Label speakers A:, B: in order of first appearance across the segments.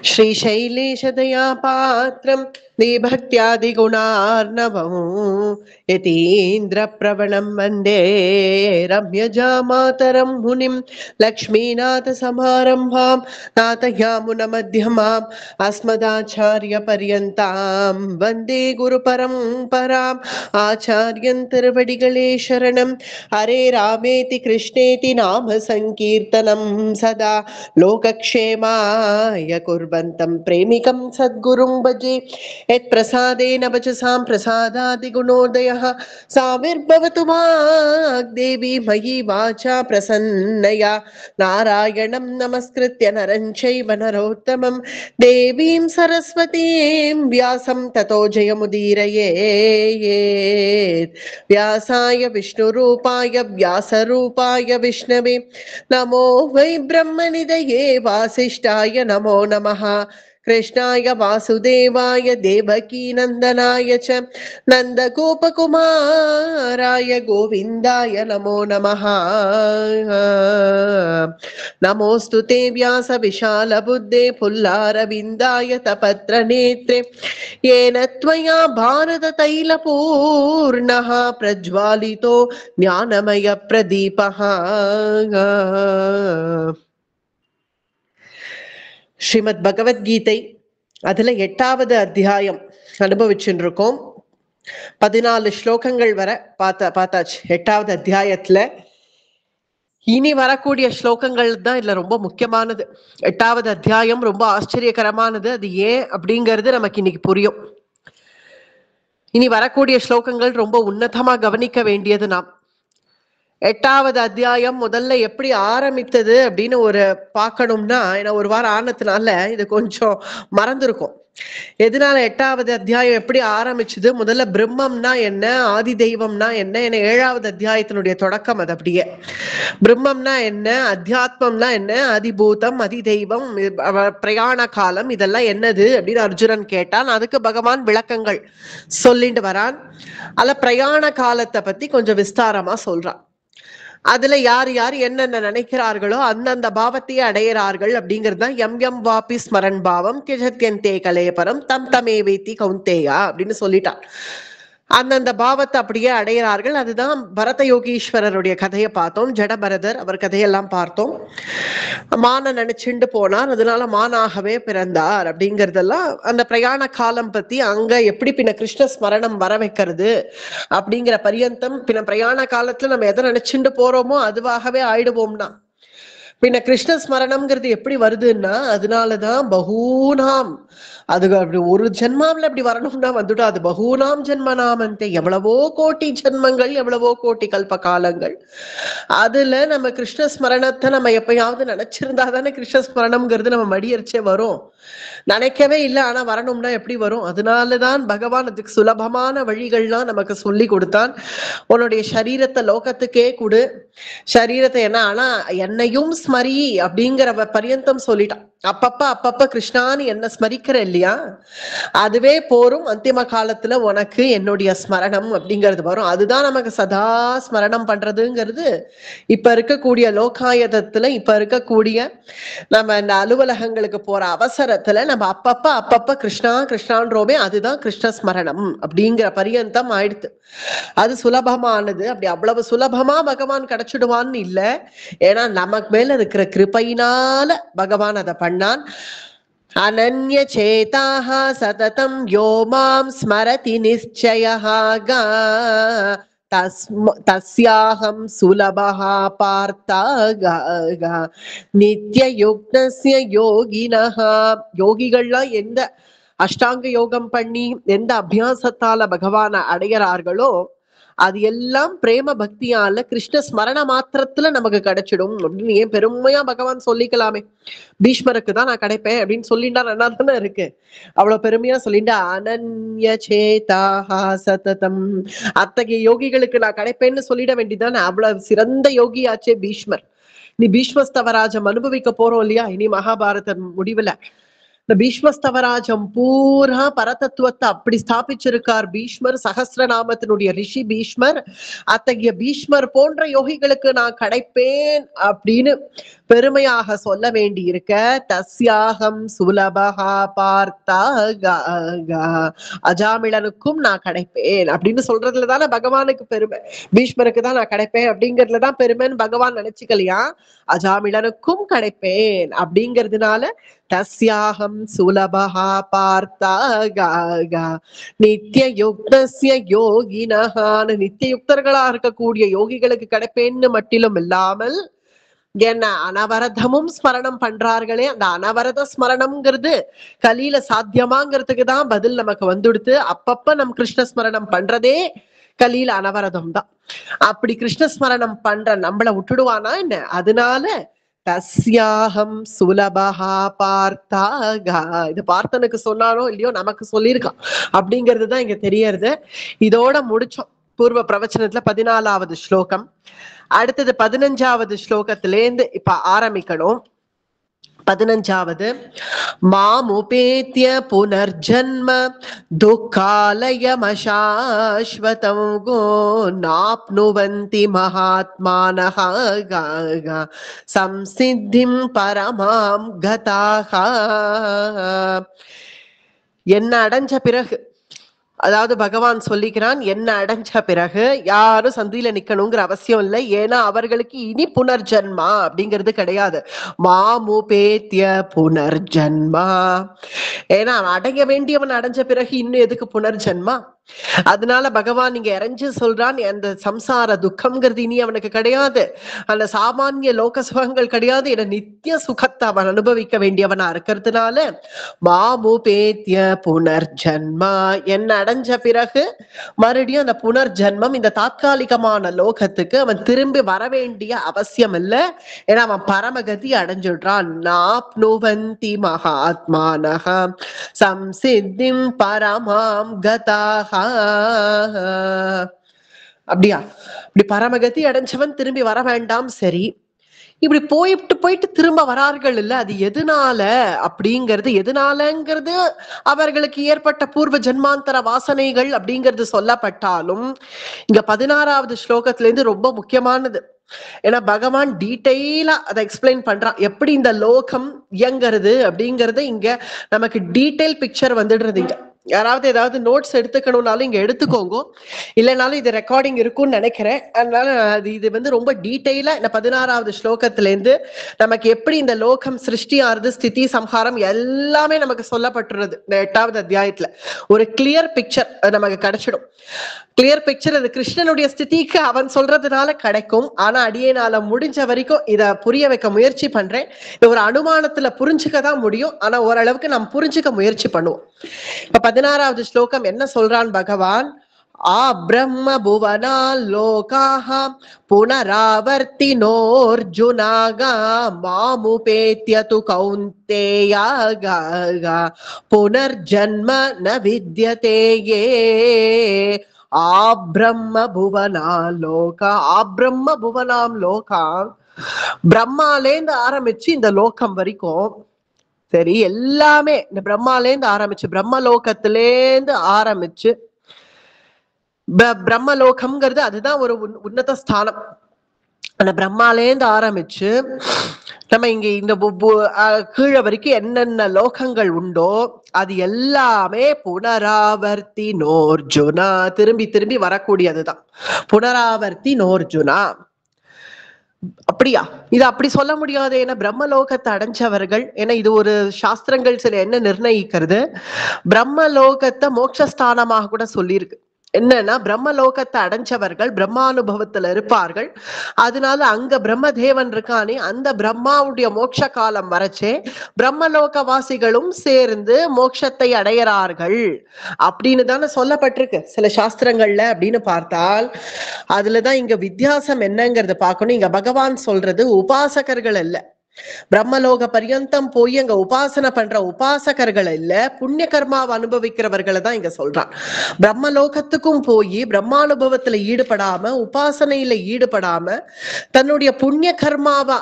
A: श्रीशैलेशदया पात्रं विभक्त्यादिगुणार्णवं यतीन्द्रप्रवणं वन्दे रम्यजामातरं मुनिं लक्ष्मीनाथसमारम्भां नाथयामुनमध्यमाम् अस्मदाचार्यपर्यन्तां वन्दे गुरुपरम्पराम् आचार्यं तिरुवडिगळे शरणं हरे रामेति कृष्णेति नाम संकीर्तनं सदा लोकक्षेमाय कुर्वन्तं प्रेमिकं सद्गुरुं भजे यत्प्रसादेन वचसां प्रसादादिगुणोदयः साविर्भवतु वाग्देवी मयि वाचा प्रसन्नया नारायणं नमस्कृत्य नरं चैव नरोत्तमं देवीं सरस्वतीं व्यासं ततो जयमुदीरयेत् व्यासाय विष्णुरूपाय व्यासरूपाय विष्णवे नमो वै ब्रह्मनिधये वासिष्ठाय नमो नमः कृष्णाय वासुदेवाय देवकी नंदनाय च नन्दगोपकुमाराय गोविन्दाय नमो नमः नमोऽस्तु ते व्यास विशालबुद्धे पुल्लारविन्दाय तपत्रनेत्रे येन त्वया भारततैलपूर्णः प्रज्वालितो ज्ञानमयप्रदीपः ஸ்ரீமத் பகவத்கீதை அதுல 8வது அத்தியாயம் அனுபவிச்சுட்டு இருக்கோம். 14 ஸ்லோகங்கள் வர பார்த்தாச்சு 8வது அத்தியாயத்துல. இனி வரக்கூடிய ஸ்லோகங்கள் தான் இதுல ரொம்ப முக்கியமானது. 8வது அத்தியாயம் ரொம்ப ஆச்சரியகரமானது. அது ஏன் அப்படிங்கிறது நமக்கு இன்னைக்கு புரியும். இனி வரக்கூடிய ஸ்லோகங்கள் ரொம்ப உன்னதமா கவனிக்க வேண்டியது. நாம் 8வது அத்தியாயம் முதல்ல எப்படி ஆரம்பித்தது அப்படின்னு ஒரு பார்க்கணும்னா, ஏன்னா ஒரு வாரம் ஆனதுனால இது கொஞ்சம் மறந்துருக்கும். எதனால 8வது அத்தியாயம் எப்படி ஆரம்பிச்சது, முதல்ல பிரம்மம்னா என்ன, ஆதி தெய்வம்னா என்ன, ஏன்னா 7வது அத்தியாயத்தினுடைய தொடக்கம் அது. அப்படியே பிரம்மம்னா என்ன, அத்தியாத்மம்னா என்ன, அதிபூதம், அதி தெய்வம், பிரயாண காலம், இதெல்லாம் என்னது அப்படின்னு அர்ஜுனன் கேட்டான். அதுக்கு பகவான் விளக்கங்கள் சொல்லிட்டு வரான். அதுல பிரயாண காலத்தை பத்தி கொஞ்சம் விஸ்தாரமா சொல்றான். அதுல யார் யார் என்னென்ன நினைக்கிறார்களோ அந்தந்த பாவத்தையே அடையிறார்கள் அப்படிங்கிறது தான் எம் எம் வாபி ஸ்மரன் பாவம் கிஜத்யந்தே கலேபரம் தம் தமே வைத்தி கௌந்தேயா அப்படின்னு சொல்லிட்டான். அந்தந்த பாவத்தை அப்படியே அடையிறார்கள். அதுதான் பரத யோகீஸ்வரருடைய கதையை பார்த்தோம். ஜடபரதர் அவர் கதையெல்லாம் பார்த்தோம். மான நினைச்சுண்டு போனார், அதனால மானாகவே பிறந்தார் அப்படிங்கிறதெல்லாம் அந்த பிரயாண காலம் பத்தி, அங்க எப்படி பின்ன கிருஷ்ண ஸ்மரணம் வர வைக்கிறது அப்படிங்கிற பரியந்தம். பின்ன பிரயாண காலத்துல நம்ம எதை நினைச்சுண்டு போறோமோ அதுவாகவே ஆயிடுவோம்னா பின்ன கிருஷ்ண ஸ்மரணம்ங்கிறது எப்படி வருதுன்னா, அதனாலதான் பகூனாம், அது அப்படி ஒரு ஜென்மாவில அப்படி வரணும்னா வந்துட்டா அது பகூனாம் ஜென்மநாமந்தே, எவ்வளவோ கோட்டி ஜென்மங்கள், எவ்வளவோ கோட்டி கல்ப காலங்கள். அதுல நம்ம கிருஷ்ண ஸ்மரணத்தை நம்ம எப்பயாவது நினைச்சிருந்தா தானே கிருஷ்ண ஸ்மரணம்ங்கிறது நம்ம மடியரிச்சே வரும். நினைக்கவே இல்லை, ஆனா வரணும்னா எப்படி வரும்? அதனாலதான் பகவான் அதுக்கு சுலபமான வழிகள்லாம் நமக்கு சொல்லி கொடுத்தான். உன்னுடைய சரீரத்தை லோகத்துக்கே கொடு, சரீரத்தை என்ன, ஆனா என்னையும் ஸ்மரி அப்படிங்கிற பரியந்தம் சொல்லிட்டான். அப்பப்ப கிருஷ்ணான்னு என்ன ஸ்மரிக்கிற இல்லையா, அதுவே போரும். அந்திம காலத்துல உனக்கு என்னுடைய ஸ்மரணம் அப்படிங்கிறது வரும். அதுதான் நமக்கு சதா ஸ்மரணம் பண்றதுங்கிறது இப்ப இருக்கக்கூடிய லோகாயதத்துல, இப்ப இருக்கக்கூடிய நம்ம இந்த அலுவலகங்களுக்கு போற அவசரத்துல நம்ம அப்பப்ப கிருஷ்ணா கிருஷ்ணான்றோமே, அதுதான் கிருஷ்ண ஸ்மரணம் அப்படிங்கிற பரியந்தம் ஆயிடுத்து. அது சுலபமானது. அப்படி அவ்வளவு சுலபமா பகவான் கிடைச்சிடுவான்னு இல்லை, ஏன்னா நமக்கு மேல இருக்கிற கிருபையினால பகவான் அதை பண்ணான். அனன்ய சேதாக சததம் யோ மாம் ஸ்மரதி நிச்சயஹ தஸ்யாஹம் சுலபஹ பார்த்தாக நித்ய யுக்னஸ்ய யோகினஹ. யோகிகள்லாம் எந்த அஷ்டாங்க யோகம் பண்ணி எந்த அபியாசத்தால பகவான அடைகிறார்களோ அது எல்லாம் பிரேம பக்தியால கிருஷ்ண ஸ்மரண மாத்திரத்துல நமக்கு கிடைச்சிடும் அப்படின்னு ஏன் பெருமையா பகவான் சொல்லிக்கலாமே. பீஷ்மருக்கு தான் நான் கிடைப்பேன் அப்படின்னு சொல்லிட்டா நல்லா தானே இருக்கு. அவ்வளவு பெருமையா சொல்லிட்டா அனன்ய சேதாஹா சததம், அத்தகைய யோகிகளுக்கு நான் கிடைப்பேன்னு சொல்லிட வேண்டியதானே. அவ்வளவு சிறந்த யோகியாச்சே பீஷ்மர். நீ பீஷ்மஸ்தவராஜம் அனுபவிக்க போறோம் இல்லையா இனி மகாபாரத முடிவுல. இந்த பீஷ்மஸ்தவராஜம் பூரா பரதத்துவத்தை அப்படி ஸ்தாபிச்சிருக்கார் பீஷ்மர். சகஸ்ரநாமத்தினுடைய ரிஷி பீஷ்மர். அத்தகைய பீஷ்மர் போன்ற யோகிகளுக்கு நான் கிடைப்பேன் அப்படின்னு பெருமையாக சொல்ல வேண்டி இருக்க. தஸ்யாகம் சுலபஹா பார்த்தா அஜாமிளனுக்கும் நான் கிடைப்பேன் அப்படின்னு சொல்றதுலதானே பகவானுக்கு பெருமை. பீஷ்மருக்கு தான் நான் கிடைப்பேன் அப்படிங்கறதுலதான் பெருமைன்னு பகவான் நினைச்சுக்கலையா, அஜாமிளனுக்கும் கிடைப்பேன் அப்படிங்கிறதுனால தஸ்யாகம் சுலபஹா பார்த்தா நித்திய யுக்தஸ்ய யோகினஹான நித்திய யுக்தர்களா இருக்கக்கூடிய யோகிகளுக்கு கிடைப்பேன்னு மட்டிலும் இல்லாமல் என்ன அனவரதமும் ஸ்மரணம் பண்றார்களே, அந்த அனவரத ஸ்மரணம்ங்கிறது கலியில சாத்தியமாங்கிறதுக்கு தான் பதில் நமக்கு வந்துடுத்து. அப்பப்ப நம் கிருஷ்ண ஸ்மரணம் பண்றதே கலியில அனவரதம் தான். அப்படி கிருஷ்ணஸ்மரணம் பண்ற நம்மள விட்டுடுவானா என்ன? அதனால தஸ்யாகம் சுலபஹா பார்த்தா இது பார்த்தனுக்கு சொன்னானோ இல்லையோ நமக்கு சொல்லியிருக்கான் அப்படிங்கிறதுதான் இங்க தெரியறது. இதோட முடிச்சோம் பூர்வ பிரவச்சனத்துல 14வது ஸ்லோகம். அடுத்தது 15வது ஸ்லோகத்திலேருந்து இப்ப ஆரம்பிக்கணும். 15வது மாமுபேத்ய புனர்ஜன்ம துக்காலயமசாஸ்வதம் கோ நாப்னுவந்தி மகாத்மானஹ சம்சித்திம் பரமாம் கதாஹ. என்ன அடைஞ்ச பிறகு, அதாவது பகவான் சொல்லிக்கிறான், என்ன அடைஞ்ச பிறகு யாரும் சந்தியில நிக்கணுங்கிற அவசியம் இல்லை. ஏன்னா அவர்களுக்கு இனி புனர்ஜன்மா அப்படிங்கிறது கிடையாது. மாமுபேத்ய புனர்ஜன்மா. ஏன்னா அடைய வேண்டியவன் அடைஞ்ச பிறகு இன்னும் எதுக்கு புனர்ஜன்மா? அதனால பகவான் இங்க இறைஞ்சு சொல்றான், அந்த சம்சார துக்கம்ங்கிறது இனி அவனுக்கு கிடையாது, அந்த சாமானிய லோக சுகங்கள் கிடையாது, என நித்திய சுகத்தை அவன் அனுபவிக்க வேண்டியவனா இருக்கிறதுனால மாமுபேத்ய புனர்ஜன்மா, என்ன அடைஞ்ச பிறகு மறுபடியும் அந்த புனர்ஜன்மம் இந்த தாத்காலிகமான லோகத்துக்கு அவன் திரும்பி வர வேண்டிய அவசியம் இல்லை. ஏன்னா அவன் பரமகதி அடைஞ்சுடுறான். நாப்னுவந்தி மகாத்மானஹ சம்சித்திம் பரமாம் கதாஹ. அப்படியா? இப்படி பரமகதி அடைஞ்சவன் திரும்பி வர வேண்டாம். சரி, இப்படி போயிட்டு திரும்ப வரார்கள் இல்ல, அது எதனால அப்படிங்கிறது, எதனாலங்கிறது அவர்களுக்கு ஏற்பட்ட பூர்வ ஜென்மாந்தர வாசனைகள் அப்படிங்கிறது சொல்லப்பட்டாலும் இங்க 16வது ஸ்லோகத்துல இருந்து ரொம்ப முக்கியமானது. ஏன்னா பகவான் டீட்டெயிலா அதை எக்ஸ்பிளைன் பண்றான், எப்படி இந்த லோகம் இயங்கிறது அப்படிங்கறது. இங்க நமக்கு டீட்டெயில் பிக்சர் வந்துடுறது. இங்க யாராவது ஏதாவது நோட்ஸ் எடுத்துக்கணும்னாலும் இங்க எடுத்துக்கோங்க, இல்லைனாலும் இது ரெக்கார்டிங் இருக்கும்னு நினைக்கிறேன். அதனால இது ரொம்ப டீட்டெயிலா இந்த 16வது ஸ்லோகத்துல இருந்து நமக்கு எப்படி இந்த லோகம் சிருஷ்டி ஆறுது, ஸ்திதி சம்ஹாரம் எல்லாமே நமக்கு சொல்லப்பட்டுறது. இந்த 8வது அத்தியாயத்துல ஒரு கிளியர் பிக்சர் நமக்கு கிடைச்சிடும். கிளியர் பிக்சர் அது கிருஷ்ணனுடைய ஸ்திதிக்கு அவன் சொல்றதுனால கிடைக்கும். ஆனா அடியேனால முடிஞ்ச வரைக்கும் இத புரிய வைக்க முயற்சி பண்றேன். இது ஒரு அனுமானத்துல புரிஞ்சுக்கதான் முடியும், ஆனா ஓரளவுக்கு நாம் புரிஞ்சுக்க முயற்சி பண்ணுவோம். இப்ப 16வது ஸ்லோகம் என்ன சொல்றான் பகவான்? ஆ பிரம்ம புவனா லோகாஹ புனராவர்த்தினோர்ஜுனாகா மாமுபேத்ய து கௌந்தேயா புனர்ஜன்ம ந வித்யதே யே. ஆப்ரம்ம புவனா லோகா, ஆப்ரம்ம புவனாம் லோகா, பிரம்மாலேந்து ஆரம்பிச்சு இந்த லோகம் வரைக்கும். சரி, எல்லாமே இந்த பிரம்மாலேந்து ஆரம்பிச்சு, பிரம்மலோகத்திலேந்து ஆரம்பிச்சு, பிரம்மலோகம்ங்கிறது அதுதான் ஒரு உன்னத ஸ்தானம். அந்த பிரம்மாலேந்து ஆரம்பிச்சு நம்ம இங்க இந்த கீழே வரைக்கும் என்னென்ன லோகங்கள் உண்டோ அது எல்லாமே புனராவர்த்தி நோர்ஜுனா, திரும்பி திரும்பி வரக்கூடியதுதான் புனராவர்த்தி நோர்ஜுனா. அப்படியா? இது அப்படி சொல்ல முடியாது. ஏன்னா பிரம்மலோகத்தை அடைஞ்சவர்கள், ஏன்னா இது ஒரு சாஸ்திரங்கள் சில என்ன நிர்ணயிக்கிறது, பிரம்மலோகத்தை மோட்சஸ்தானமாக கூட சொல்லியிருக்கு. என்னன்னா பிரம்மலோகத்தை அடைஞ்சவர்கள் பிரம்மானுபவத்துல இருப்பார்கள். அதனால அங்க பிரம்மதேவன் இருக்கானே, அந்த பிரம்மாவுடைய மோட்ச காலம் வரச்சே பிரம்மலோக வாசிகளும் சேர்ந்து மோட்சத்தை அடையறார்கள் அப்படின்னு தானே சொல்லப்பட்டிருக்கு சில சாஸ்திரங்கள்ல. அப்படின்னு பார்த்தால் அதுலதான் இங்க வித்தியாசம் என்னங்கிறது பார்க்கணும். இங்க பகவான் சொல்றது உபாசகர்கள் அல்ல, பிரம்மலோக பரியந்தம் போய் அங்க உபாசனை பண்ற உபாசகர்கள் இல்ல, புண்ணிய கர்மாவை அனுபவிக்கிறவர்களை தான் இங்க சொல்றான். பிரம்மலோகத்துக்கும் போய் பிரம்மானுபவத்துல ஈடுபடாம, உபாசனையில ஈடுபடாம, தன்னுடைய புண்ணிய கர்மாவை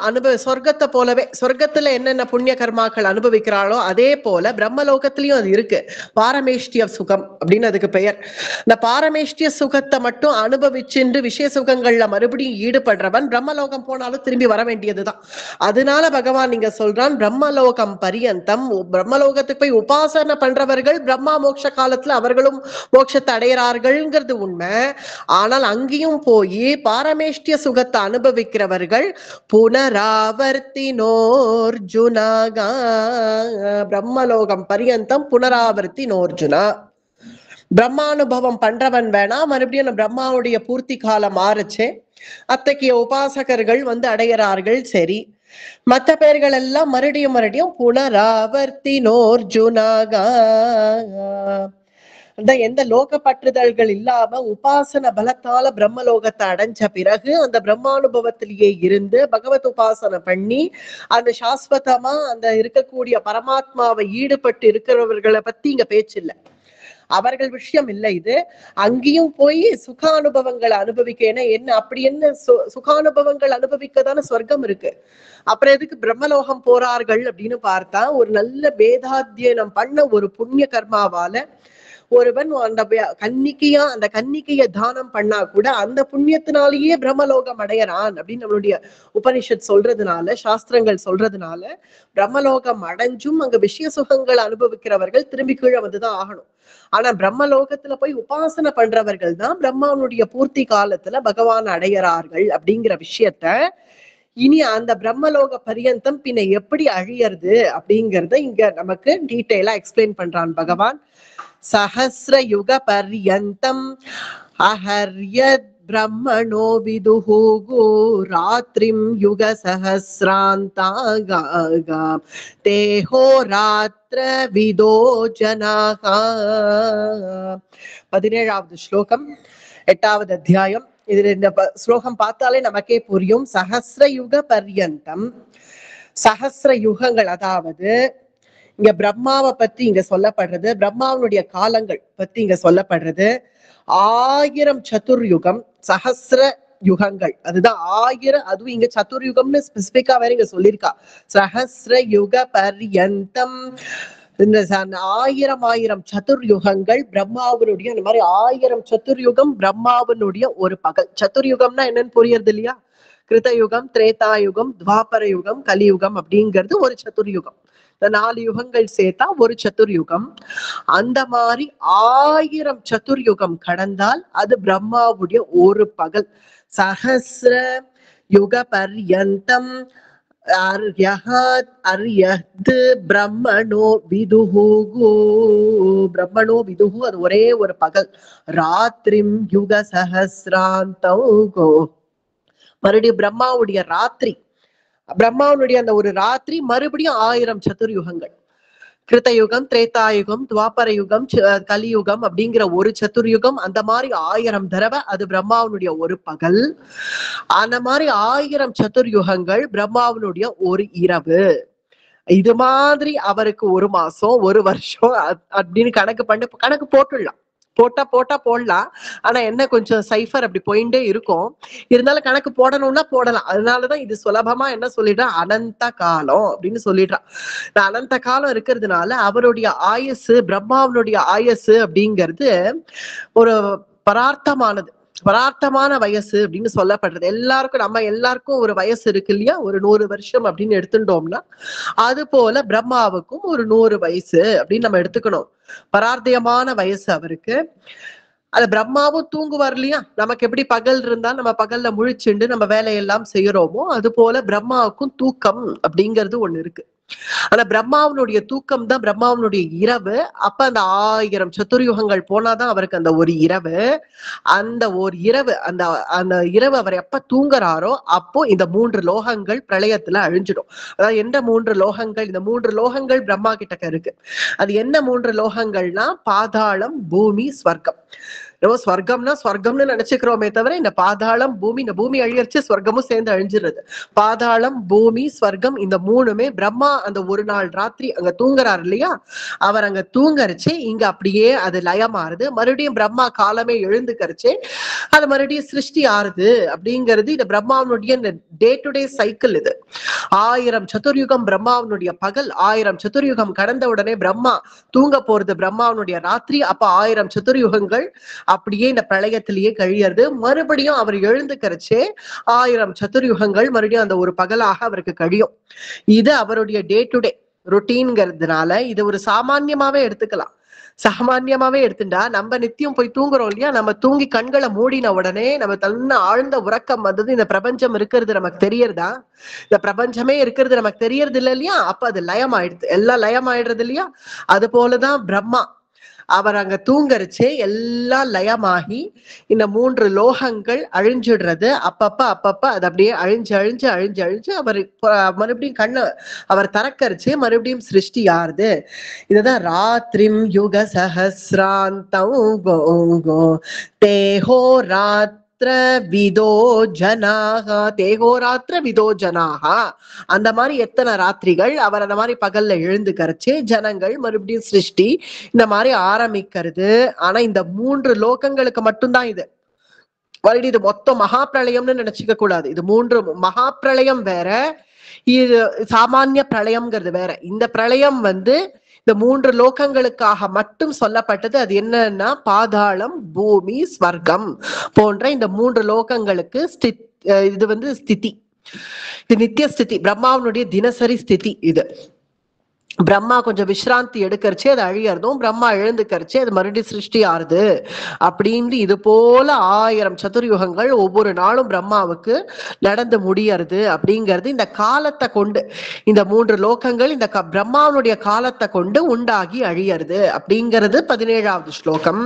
A: சொர்க்கத்தை போலவே, சொர்க்கத்துல என்னென்ன புண்ணிய கர்மாக்கள் அனுபவிக்கிறாளோ அதே போல பிரம்மலோகத்திலயும் அது இருக்கு. பாரமேஷ்டிய சுகம் அப்படின்னு அதுக்கு பெயர். இந்த பாரமேஷ்டிய சுகத்தை மட்டும் அனுபவிச்சுட்டு விஷய சுகங்கள்ல மறுபடியும் ஈடுபடுறவன் பிரம்மலோகம் போனாலும் திரும்பி வர வேண்டியதுதான். அதனால பகவான் நீங்க சொல்றான் பிரம்மலோகம் பரியந்தம், பிரம்மலோகத்துக்கு போய் உபாசனை பண்றவர்கள் பிரம்மா மோட்ச காலத்துல அவர்களும் மோட்சத்தை அடைகிறார்கள்ங்கிறது உண்மை. ஆனால் அங்கேயும் போய் பாரமேஷ்டிய சுகத்தை அனுபவிக்கிறவர்கள் புனராவர்த்தினோர்ஜுனாகா, பிரம்மலோகம் பரியந்தம் புனராவர்த்தினோர்ஜுனா. பிரம்மானுபவம் பண்றவன் வேணா மறுபடியும் பிரம்மாவுடைய பூர்த்தி காலம் மாறுச்சு, அத்தகைய உபாசகர்கள் அடைகிறார்கள். சரி, மற்ற பேர்கள் எல்லாம் மறுபடியும் புனராவர்த்தினோர்ஜுனாகா, அந்த எந்த லோக பற்றுதல்கள் இல்லாம உபாசன பலத்தால பிரம்மலோகத்தை அடைஞ்ச பிறகு அந்த பிரம்மானுபவத்திலேயே இருந்து பகவத் உபாசனை பண்ணி அந்த சாஸ்வதமா அந்த இருக்கக்கூடிய பரமாத்மாவை ஈடுபட்டு இருக்கிறவர்களை பத்தி இங்க பேச்சு இல்லை, அவர்கள் விஷயம் இல்லை இது. அங்கேயும் போய் சுகானுபவங்களை அனுபவிக்க, ஏன்னா என்ன அப்படி என்ன சுகானுபவங்கள் அனுபவிக்கதான சொர்க்கம் இருக்கு, அப்புறம் எதுக்கு பிரம்மலோகம் போறார்கள் அப்படின்னு பார்த்தா, ஒரு நல்ல வேதாத்தியனம் பண்ண ஒரு புண்ணிய கர்மாவால ஒருவன் அந்த கன்னிக்கைய தானம் பண்ணா கூட அந்த புண்ணியத்தினாலேயே பிரம்மலோகம் அடையறான் அப்படின்னு நம்மளுடைய உபனிஷத் சொல்றதுனால, சாஸ்திரங்கள் சொல்றதுனால பிரம்மலோகம் அடைஞ்சும் அங்க விஷய சுகங்கள் அனுபவிக்கிறவர்கள் திரும்பி கீழே வந்துதான் ஆகணும். ஆனா பிரம்மலோகத்துல போய் உபாசனை பண்றவர்கள் தான் பிரம்மாவுடைய பூர்த்தி காலத்துல பகவான் அடையறார்கள் அப்படிங்கிற விஷயத்த இனி அந்த பிரம்மலோக பரியந்தம் பின்ன எப்படி அழியறது அப்படிங்கறத இங்க நமக்கு டீட்டெயிலா எக்ஸ்பிளைன் பண்றான் பகவான். சஹஸ்ர யுக பர்யந்தம் அஹர்யத் பிரம்மணோ விதுஹு ராத்ரிம் யுக சஹஸ்ராந்தாகா தேஹோ ராத்ர விதோ ஜனாகா. 17வது ஸ்லோகம் 8வது அத்தியாயம். இதுல இந்த ஸ்லோகம் பார்த்தாலே நமக்கே புரியும். சஹஸ்ர யுக பர்யந்தம், சஹஸ்ர யுகங்கள், அதாவது இங்க பிரம்மாவை பத்தி இங்க சொல்லப்படுறது, பிரம்மாவனுடைய காலங்கள் பத்தி இங்க சொல்லப்படுறது. 1000 சதுர்யுகம், சஹஸ்ர யுகங்கள், அதுதான் 1000. அதுவும் இங்க சதுர்யுகம்னு ஸ்பெசிபிக்கா வேற இங்க சொல்லியிருக்கா. சஹஸ்ர யுக பர்யந்தம், இந்த 1000 சதுர்யுகங்கள் பிரம்மாவனுடைய, அந்த மாதிரி 1000 சதுர்யுகம் பிரம்மாவனுடைய ஒரு பகல். சதுர்யுகம்னா என்னன்னு புரியுறது இல்லையா? கிருதயுகம், திரேதாயுகம், துவாபர யுகம், கலியுகம் அப்படிங்கிறது ஒரு சதுர்யுகம். இந்த 4 யுகங்கள் சேர்த்தா ஒரு சதுர்யுகம். அந்த மாதிரி 1000 சதுர்யுகம் கடந்தால் அது பிரம்மாவுடைய ஒரு பகல். சஹஸ்ர யுக பர்யந்தம் பிரம்மணோ விதுஹு, பிரம்மணோ விதுஹு அது ஒரே ஒரு பகல். ராத்திரிம் யுக சஹஸ்ராந்தம், மறுபடியும் பிரம்மாவுடைய ராத்திரி, பிரம்மாவுடைய அந்த ஒரு ராத்திரி மறுபடியும் 1000 சதுர்யுகங்கள். கிருத்தயுகம், திரேதாயுகம், துவாபர யுகம், கலியுகம் அப்படிங்கிற ஒரு சதுர்யுகம். அந்த மாதிரி 1000 தடவை அது பிரம்மாவனுடைய ஒரு பகல். அந்த மாதிரி 1000 சதுர்யுகங்கள் பிரம்மாவனுடைய ஒரு இரவு. இது மாதிரி அவருக்கு ஒரு மாசம், ஒரு வருஷம் அப்படின்னு கணக்கு போட்டுடலாம். போட்டா போடலாம். ஆனா என்ன, கொஞ்சம் சைஃபர் அப்படி போயிட்டே இருக்கும். இருந்தாலும் கணக்கு போடணும்னா போடலாம். அதனாலதான் இது சுலபமா என்ன சொல்லிடுறான், அனந்த காலம் அப்படின்னு சொல்லிடுறான். இந்த அனந்த காலம் இருக்கிறதுனால அவருடைய ஆயுசு, பிரம்மாவனுடைய ஆயுசு அப்படிங்கிறது ஒரு பரார்த்தமானது, பரார்த்தமான வயசு அப்படின்னு சொல்லப்படுறது. எல்லாருக்கும், நம்ம எல்லாருக்கும் ஒரு வயசு இருக்கு இல்லையா, ஒரு 100 வருஷம் அப்படின்னு எடுத்துட்டோம்னா அது போல பிரம்மாவுக்கும் ஒரு 100 வயசு அப்படின்னு நம்ம எடுத்துக்கணும். பரார்த்தியமான வயசு அவருக்கு. அது பிரம்மாவும் தூங்குவார் இல்லையா, நமக்கு எப்படி பகல் இருந்தா நம்ம பகல்ல முழிச்சுண்டு நம்ம வேலையெல்லாம் செய்யறோமோ அது போல பிரம்மாவுக்கும் தூக்கம் அப்படிங்கிறது ஒண்ணு இருக்கு. ஆனா பிரம்மாவனுடைய தூக்கம் தான் பிரம்மாவனுடைய இரவு. அப்ப அந்த 1000 சதுர்யுகங்கள் போனாதான் அவருக்கு அந்த ஒரு இரவு. அந்த ஒரு இரவு, அந்த அந்த இரவு அவர் எப்ப தூங்குறாரோ அப்போ இந்த 3 லோகங்கள் பிரளயத்துல அழிஞ்சிடும். அதாவது எந்த 3 லோகங்கள், இந்த 3 லோகங்கள் பிரம்மா கிட்ட இருக்கு. அது என்ன 3 லோகங்கள்னா பாதாளம், பூமி, ஸ்வர்க்கம். நம்ம ஸ்வர்க்கம்னா ஸ்வர்க்கம்னு நினைச்சுக்கிறோமே தவிர இந்த பாதாளம் பூமி, இந்த பூமி அழியரிச்சு ஸ்வர்க்கமும் சேர்ந்து அழிஞ்சிடுறது. பாதாளம் பூமி ஸ்வர்க்கம் இந்த மூணுமே பிரம்மா அந்த ஒரு நாள் ராத்திரி அங்க தூங்குறாரு இல்லையா, அவர் அங்க தூங்கரிச்சு இங்க அப்படியே அது லயமாறுது. மறுபடியும் பிரம்மா காலமே எழுந்துக்கரிச்சு அது மறுபடியும் சிருஷ்டி ஆறுது. அப்படிங்கிறது இந்த பிரம்மாவனுடைய இந்த டே டு டே சைக்கிள். இது 1000 சதுர்யுகம் பிரம்மாவனுடைய பகல், 1000 சதுர்யுகம் கடந்த உடனே பிரம்மா தூங்க போறது பிரம்மாவனுடைய ராத்திரி. அப்ப 1000 சதுர்யுகங்கள் அப்படியே இந்த பிரளயத்திலேயே கழியறது. மறுபடியும் அவர் எழுந்துக்கரிச்சே 1000 சதுர்யுகங்கள் மறுபடியும் அந்த ஒரு பகலாக அவருக்கு கழியும். இது அவருடைய டே டு டே ரொட்டீன்ங்கிறதுனால இது ஒரு சாமான்யமாவே எடுத்துக்கலாம். சாமான்யமாவே எடுத்துட்டா நம்ம நித்தியம் போய் தூங்குறோம் இல்லையா, நம்ம தூங்கி கண்களை மூடின உடனே நம்ம தன்ன ஆழ்ந்த உறக்கம் வந்தது, இந்த பிரபஞ்சம் இருக்கிறது நமக்கு தெரியறதா, இந்த பிரபஞ்சமே இருக்கிறது நமக்கு தெரியறது இல்லை இல்லையா, அப்ப அது லயம் ஆயிடுது, எல்லாம் லயம் ஆயிடுறது இல்லையா. அது போலதான் பிரம்மா அவர் அங்க தூங்கரிச்சே எல்லாம் லயமாகி இந்த 3 லோகங்கள் அழிஞ்சிடுறது. அப்பப்ப அது அப்படியே அழிஞ்சு அழிஞ்சு அழிஞ்சு அழிஞ்சு அவர் மறுபடியும் கண்ணு அவர் தரக்கரிச்சு மறுபடியும் சிருஷ்டி ஆறுது. இதுதான் ராத்திரிம் யுக சஹசிராந்தம் கோங்கோ தேஹோ விதோ ஜனாக தேகோராத்திர விதோ ஜனாக. அந்த மாதிரி எத்தனை ராத்திரிகள் அவர் அந்த மாதிரி பகல்ல எழுந்து கரைச்சு ஜனங்கள் மறுபடியும் சிருஷ்டி இந்த மாதிரி ஆரம்பிக்கிறது. ஆனா இந்த 3 லோகங்களுக்கு மட்டும்தான் இது. மறுபடியும் இது மொத்தம் மகா பிரளயம்னு நினைச்சுக்க கூடாது. இது 3 மகா பிரளயம் வேற, இது சாமானிய பிரளயம்ங்கிறது வேற. இந்த பிரளயம் இந்த 3 லோகங்களுக்காக மட்டும் சொல்லப்பட்டது. அது என்னன்னா பாதாளம் பூமி ஸ்வர்க்கம் போன்ற இந்த 3 லோகங்களுக்கு இது ஸ்திதி, இது நித்திய ஸ்திதி, பிரம்மாவனுடைய தினசரி ஸ்திதி. இது பிரம்மா கொஞ்சம் விசிராந்தி எடுக்கரிச்சு அது அழியறதும், பிரம்மா எழுந்துக்கரிச்சு அது மறுபடியும் சிருஷ்டி ஆறுது. அப்படின்னு இது போல 1000 சதுர்யுகங்கள் ஒவ்வொரு நாளும் பிரம்மாவுக்கு நடந்து முடியறது. அப்படிங்கிறது இந்த காலத்தை கொண்டு, இந்த 3 லோகங்கள் இந்த பிரம்மாவனுடைய காலத்தை கொண்டு உண்டாகி அழியறது. அப்படிங்கிறது 17வது ஸ்லோகம்.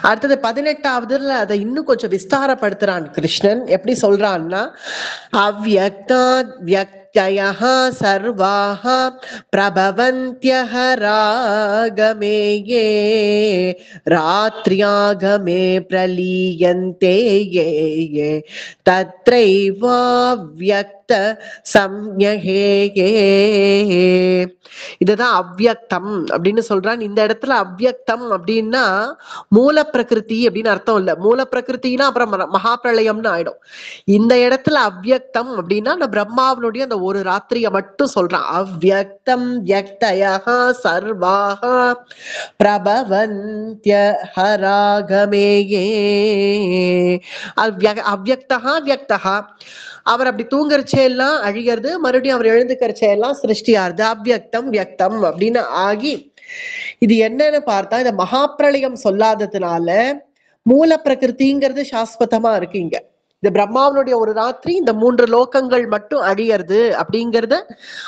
A: அடுத்தது 18வதுல அதை இன்னும் கொஞ்சம் விஸ்தாரப்படுத்துறான் கிருஷ்ணன். எப்படி சொல்றான்னா, அவ்யக்தாத் சர்வாஹ பிரபவந்த்யஹ ராகமேயே ராத்ரியாகமே பிரலீயந்தே யே தத்ரைவாவ்யக்த சம்யஹே. இதுதான் அவ்யக்தம் அப்படின்னு சொல்றான். இந்த இடத்துல அவ்யக்தம் அப்படின்னா மூல பிரகிருதி அப்படின்னு அர்த்தம் இல்ல. மூல பிரகிருத்தினா அப்புறம் மகா பிரளயம்னு ஆயிடும். இந்த இடத்துல அவ்யக்தம் அப்படின்னா அந்த பிரம்மாவனுடைய அந்த ஒரு ராத்திரியை மட்டும் சொல்றான். அவ்யக்தம் யக்தயஹ சர்வாஹ பிரபவந்த்யஹ ராகமேயே. அவ்யக்தஹ வியக்தஹ, அவர் அப்படி தூங்கரிச்சே எல்லாம் அழிகிறது, மறுபடியும் அவர் எழுந்துக்கரிச்சே எல்லாம் சிருஷ்டி ஆறுது. அவ்யக்தம் வியக்தம் அப்படின்னு ஆகி இது என்னன்னு பார்த்தா, இந்த மகாப்பிரளயம் சொல்லாததுனால மூல பிரகிருதிங்கிறது சாஸ்வதமா இருக்கு. இங்க இந்த பிரம்மாவனுடைய ஒரு ராத்திரி இந்த 3 லோகங்கள் மட்டும் அழியறது அப்படிங்கறத